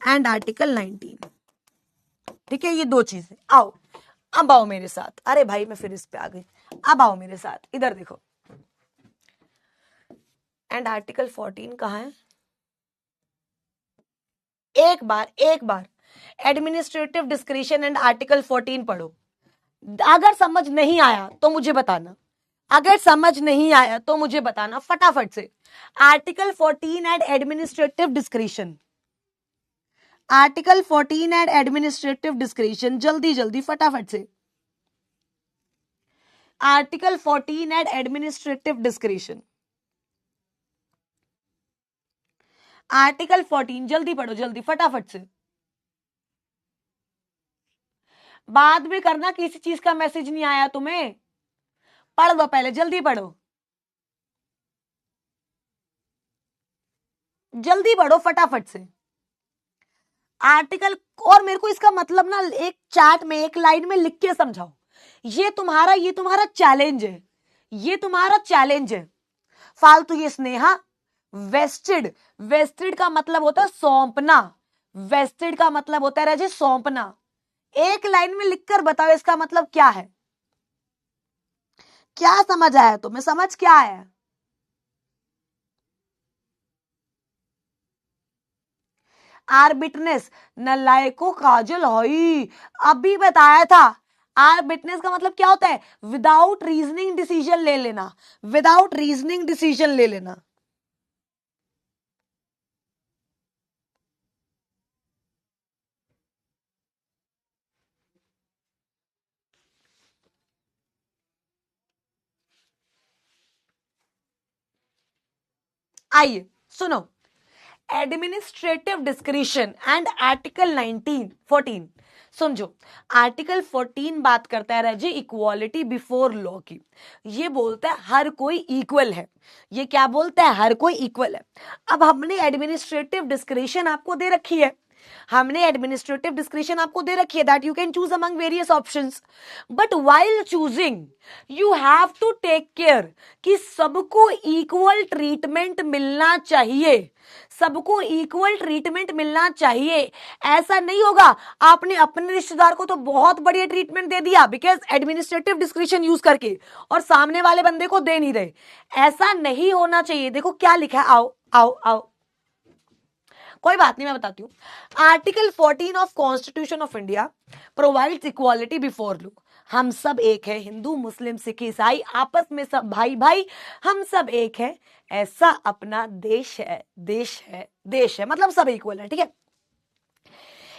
and article 19। ठीक है, ये दो चीजें। आओ, अब आओ मेरे साथ। अरे भाई मैं फिर इस पे आ गई। अब आओ मेरे साथ, इधर देखो। एंड आर्टिकल 14 कहां है? एक बार एडमिनिस्ट्रेटिव डिस्क्रिशन एंड आर्टिकल 14 पढ़ो। अगर समझ नहीं आया तो मुझे बताना, अगर समझ नहीं आया तो मुझे बताना फटाफट से। Article 14 and administrative discretion, article 14 and administrative discretion, जल्दी जल्दी फटाफट से। Article 14 and administrative discretion, article 14 जल्दी पढ़ो, जल्दी फटाफट से। बाद में करना किसी चीज का मैसेज नहीं आया तुम्हें, पढ़ लो पहले, जल्दी पढ़ो, जल्दी पढ़ो फटाफट से आर्टिकल। और मेरे को इसका मतलब ना एक चार्ट में, एक लाइन में लिख के समझाओ। ये तुम्हारा चैलेंज है, ये तुम्हारा चैलेंज है। फालतू ये स्नेहा, वेस्टेड, वेस्टेड का मतलब होता है सौंपना, वेस्टेड का मतलब होता है राजे सौंपना। एक लाइन में लिखकर बताओ इसका मतलब क्या है। क्या समझ आया तुम्हें? समझ क्या आया? आर्बिटनेस, नलायको काजल हई, अभी बताया था। आर्बिटनेस का मतलब क्या होता है? विदाउट रीजनिंग डिसीजन ले लेना, विदाउट रीजनिंग डिसीजन ले लेना। आइए सुनो, एडमिनिस्ट्रेटिव डिस्क्रिशन एंड आर्टिकल 14। समझो, आर्टिकल 14 बात करता है राजे इक्वालिटी बिफोर लॉ की। ये बोलता है हर कोई इक्वल है। ये क्या बोलता है? हर कोई इक्वल है। अब हमने एडमिनिस्ट्रेटिव डिस्क्रिशन आपको दे रखी है, हमने एडमिनिस्ट्रेटिव डिस्क्रिशन आपको दे रखी है that you can choose among various options, but while choosing you have to take care कि सबको इक्वल ट्रीटमेंट मिलना चाहिए, सबको इक्वल ट्रीटमेंट मिलना चाहिए। ऐसा नहीं होगा आपने अपने रिश्तेदार को तो बहुत बढ़िया ट्रीटमेंट दे दिया बिकॉज एडमिनिस्ट्रेटिव डिस्क्रिशन यूज करके, और सामने वाले बंदे को दे नहीं रहे। ऐसा नहीं होना चाहिए। देखो क्या लिखा है, आओ आओ आओ, कोई बात नहीं मैं बताती हूँ। Article 14 of constitution of India provides equality before law. हम सब एक है, हिंदू मुस्लिम सिख ईसाई आपस में सब भाई भाई, हम सब एक है। ऐसा अपना देश है, देश है, देश है, मतलब सब इक्वल है। ठीक है।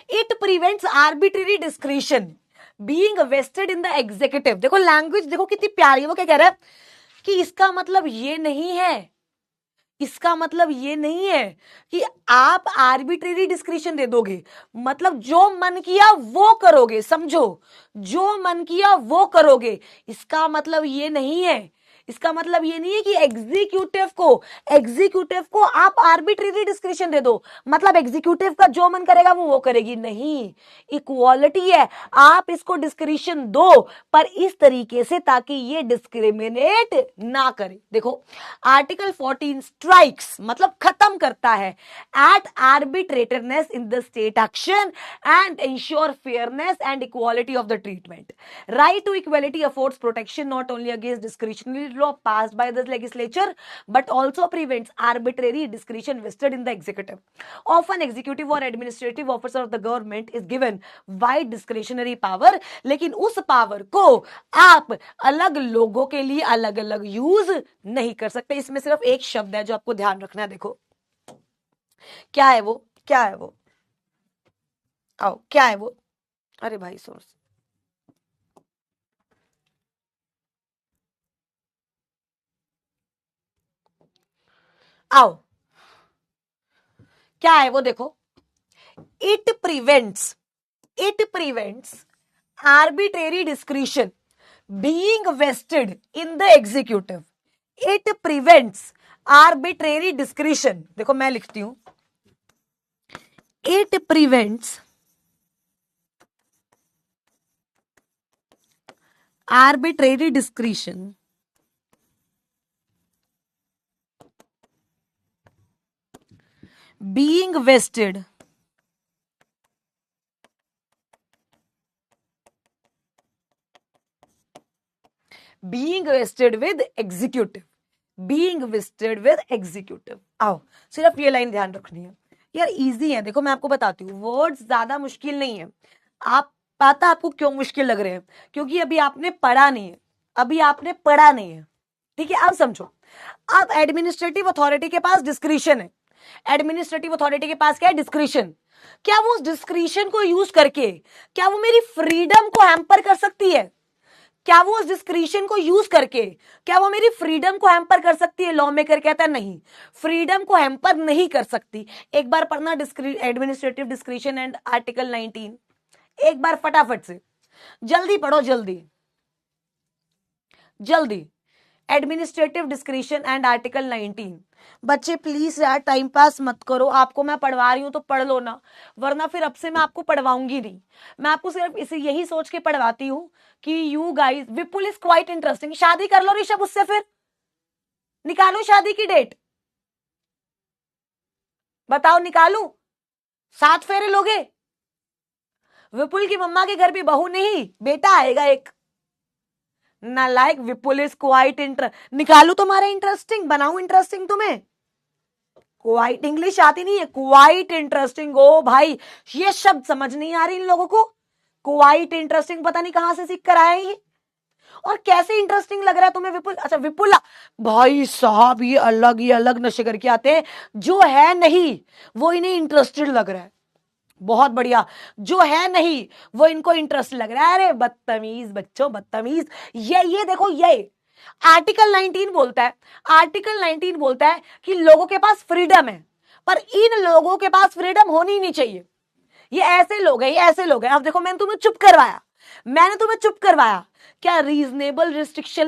It prevents arbitrary discretion being vested in the executive. देखो लैंग्वेज देखो कितनी प्यारी है। वो क्या कह रहा है कि इसका मतलब ये नहीं है, इसका मतलब ये नहीं है कि आप आर्बिट्रेरी डिस्क्रिशन दे दोगे, मतलब जो मन किया वो करोगे। समझो, जो मन किया वो करोगे, इसका मतलब ये नहीं है, इसका मतलब ये नहीं है कि एग्जीक्यूटिव को आप आर्बिट्रेरी डिस्क्रिप्शन दे दो, मतलब एग्जीक्यूटिव का जो मन करेगा वो करेगी। नहीं, इक्वालिटी है, आप इसको डिस्क्रिप्शन दो पर इस तरीके से ताकि ये डिस्क्रिमिनेट ना करे। देखो आर्टिकल 14 स्ट्राइक्स मतलब खत्म करता है at arbitrariness in the state action and ensure fairness and equality of the treatment. Right to equality affords protection not only against discretionary law passed by the legislature but also prevents arbitrary discretion vested in the executive. Often executive or administrative officer of the government is given wide discretionary power, लेकिन उस power को आप अलग लोगों के लिए अलग अलग यूज नहीं कर सकते। इसमें सिर्फ एक शब्द है जो आपको ध्यान रखना है। देखो क्या है वो, क्या है वो, आओ क्या है वो। अरे भाई सोर्स आओ, क्या है वो देखो, it prevents arbitrary discretion being vested in the executive. It prevents arbitrary discretion. देखो मैं लिखती हूं, it prevents arbitrary discretion being vested with executive. आओ, सिर्फ ये लाइन ध्यान रखनी है यार, इजी है। देखो मैं आपको बताती हूँ, वर्ड्स ज्यादा मुश्किल नहीं है। आप पता आपको क्यों मुश्किल लग रहे हैं, क्योंकि अभी आपने पढ़ा नहीं है, ठीक है। अब समझो, अब एडमिनिस्ट्रेटिव अथॉरिटी के पास डिस्क्रिशन है, एडमिनिस्ट्रेटिव अथॉरिटी के पास क्या है, डिस्क्रिशन। क्या वो उस डिस्क्रिशन को यूज करके क्या वो मेरी फ्रीडम को हैम्पर कर सकती है? क्या वो उस डिस्क्रिशन को यूज करके क्या वो मेरी फ्रीडम को हैम्पर कर सकती है? लॉ मेकर कहता है नहीं, फ्रीडम को हैम्पर नहीं कर सकती। एक बार पढ़ना एडमिनिस्ट्रेटिव डिस्क्रिशन एंड आर्टिकल 19, एक बार फटाफट से, जल्दी पढ़ो, जल्दी। Administrative discretion and article 19। बच्चे प्लीज यार टाइम पास मत करो, आपको मैं पढ़वा रही हूं तो पढ़ लो ना, वरना फिर अब से मैं आपको पढ़वाऊंगी नहीं। मैं आपको सिर्फ इसे यही सोच के पढ़वाती हूं कि you guys, Vipul is quite interesting. शादी कर लो ऋषभ उससे, फिर निकालो शादी की डेट, बताओ निकालू, 7 फेरे लोगे? विपुल की मम्मा के घर भी बहू नहीं बेटा आएगा एक। नालायक, विपुल इज क्वाइट निकालू तुम्हारा इंटरेस्टिंग, बनाऊ इंटरेस्टिंग तुम्हें? क्वाइट इंग्लिश आती नहीं है, क्वाइट इंटरेस्टिंग। ओ भाई, ये शब्द समझ नहीं आ रही इन लोगों को। क्वाइट इंटरेस्टिंग पता नहीं कहां से सीख कर आए ये, और कैसे इंटरेस्टिंग लग रहा है तुम्हें विपुल? अच्छा विपुल भाई साहब, ये अलग नशे करके आते हैं, जो है नहीं वो इन्हें इंटरेस्टेड लग रहा है। बहुत बढ़िया, जो है नहीं वो इनको इंटरेस्ट लग रहा है। अरे बदतमीज बच्चों, बदतमीज। ये देखो, ये आर्टिकल 19 बोलता है, आर्टिकल 19 बोलता है कि लोगों के पास फ्रीडम है, पर इन लोगों के पास फ्रीडम होनी नहीं चाहिए। ये ऐसे लोग हैं, अब देखो मैंने तुम्हें चुप करवाया, क्या रीजनेबल रिस्ट्रिक्शन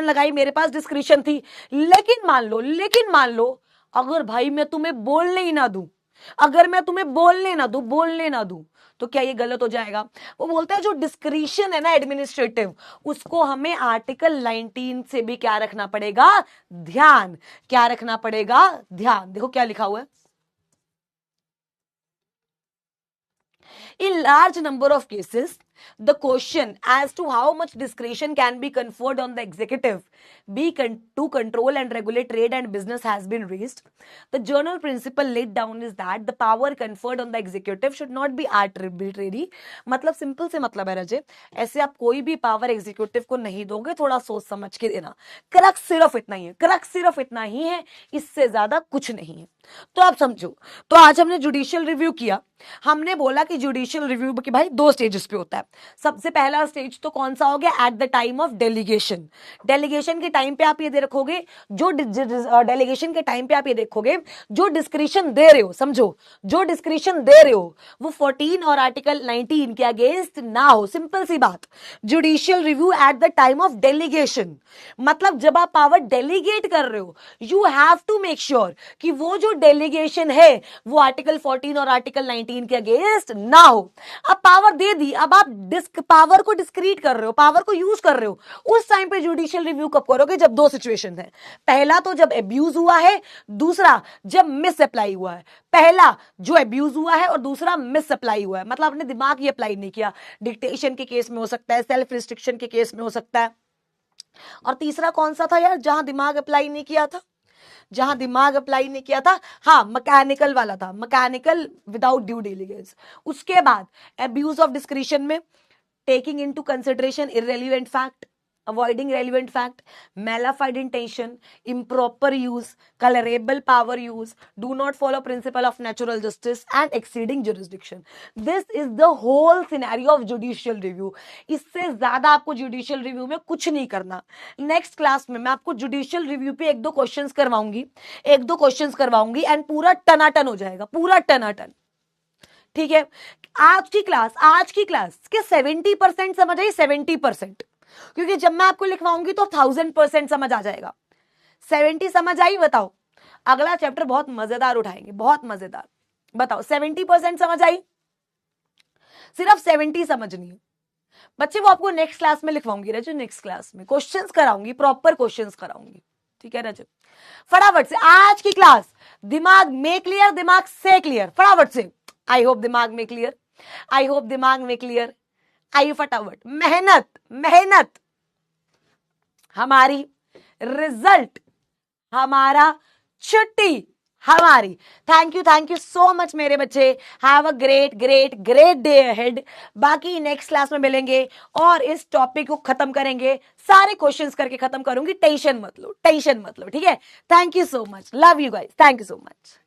लगाई? मेरे पास डिस्क्रिशन थी। लेकिन मान लो अगर भाई मैं तुम्हें बोलने ही ना दूं, बोलने ना दूं, तो क्या ये गलत हो जाएगा? वो बोलता है जो डिस्क्रिशन है ना एडमिनिस्ट्रेटिव, उसको हमें आर्टिकल 19 से भी क्या रखना पड़ेगा? ध्यान। देखो क्या लिखा हुआ है, in large number of cases the question as to how much discretion can be conferred on the executive to control and regulate trade and business has been raised. The general principle laid down is that the power conferred on the executive should not be arbitrary. मतलब simple से मतलब है रजे, ऐसे आप कोई भी power executive को नहीं दोगे, थोड़ा सोच समझ के देना। क्रक्स सिर्फ इतना ही है, इससे ज्यादा कुछ नहीं है। तो आप समझो, तो आज हमने जुडिशियल रिव्यू किया। हमने बोला कि जुडिशियल रिव्यू की भाई 2 स्टेजेस पे होता है। सबसे पहला स्टेज तो कौन सा हो गया? Eight the time of delegation. Delegation के टाइम पे आप ये देखोगे, जो डिस्क्रिशन दे रहे हो, समझो, जो डिस्क्रिशन दे रहे हो वो 14 और आर्टिकल 19 के अगेंस्ट ना हो। सिंपल सी बात, judicial review at the time of delegation, मतलब जब आप पावर डेलीगेट कर रहे हो, you have to make sure कि वो जो डेलीगेशन है वो आर्टिकल 14 और आर्टिकल 19 के अगेंस्ट ना हो। अब पावर दे दी, अब आप पावर को डिस्क्रीट कर रहे हो, पावर को यूज कर रहे हो, उस टाइम पे जुडिशियल रिव्यू कब करोगे? जब 2 सिचुएशन है, पहला तो जब एब्यूज हुआ है, दूसरा जब मिस अप्लाई हुआ है। पहला जो एब्यूज हुआ है और दूसरा मिस अप्लाई हुआ है, मतलब आपने दिमाग ही अप्लाई नहीं किया। डिक्टेशन के केस में हो सकता है, सेल्फ रिस्ट्रिक्शन के केस में हो सकता है। और तीसरा कौन सा था यार जहां दिमाग अप्लाई नहीं किया था? हाँ, मैकेनिकल वाला था, मैकेनिकल विदाउट ड्यू डिलिजेंस। उसके बाद एब्यूज ऑफ डिस्क्रिशन में taking into consideration irrelevant fact, avoiding relevant fact, malafide intention, improper use, colorable power use, do not follow principle of natural justice and exceeding jurisdiction. This is the whole scenario of judicial review. इससे ज्यादा आपको judicial review में कुछ नहीं करना. Next class में मैं आपको जुडिशियल रिव्यू पे एक दो क्वेश्चंस करवाऊंगी एंड पूरा टनाटन हो जाएगा, पूरा टनाटन. ठीक है, आज की क्लास के 70% समझ आई, 70%, क्योंकि जब मैं आपको लिखवाऊंगी तो 1000% समझ आ जाएगा. 70 समझ आई? बताओ. अगला चैप्टर बहुत मजेदार उठाएंगे, बहुत मजेदार. बताओ 70% समझ आई? सिर्फ 70 समझनी है बच्चे, वो आपको नेक्स्ट क्लास में लिखवाऊंगी रजू, नेक्स्ट क्लास में क्वेश्चंस कराऊंगी, प्रॉपर क्वेश्चंस कराऊंगी. ठीक है रजू, फटाफट से आज की क्लास दिमाग में क्लियर, दिमाग से क्लियर, फटाफट से. आई होप दिमाग में क्लियर, आई होप दिमाग में क्लियर. आइए फटाफट, मेहनत मेहनत हमारी, रिजल्ट हमारा, छुट्टी हमारी. थैंक यू सो मच मेरे बच्चे. Have a great great great day ahead. बाकी नेक्स्ट क्लास में मिलेंगे और इस टॉपिक को खत्म करेंगे, सारे क्वेश्चंस करके खत्म करूंगी. टेंशन मत लो, टेंशन मत लो. ठीक है, thank you so much, love you guys, thank you so much.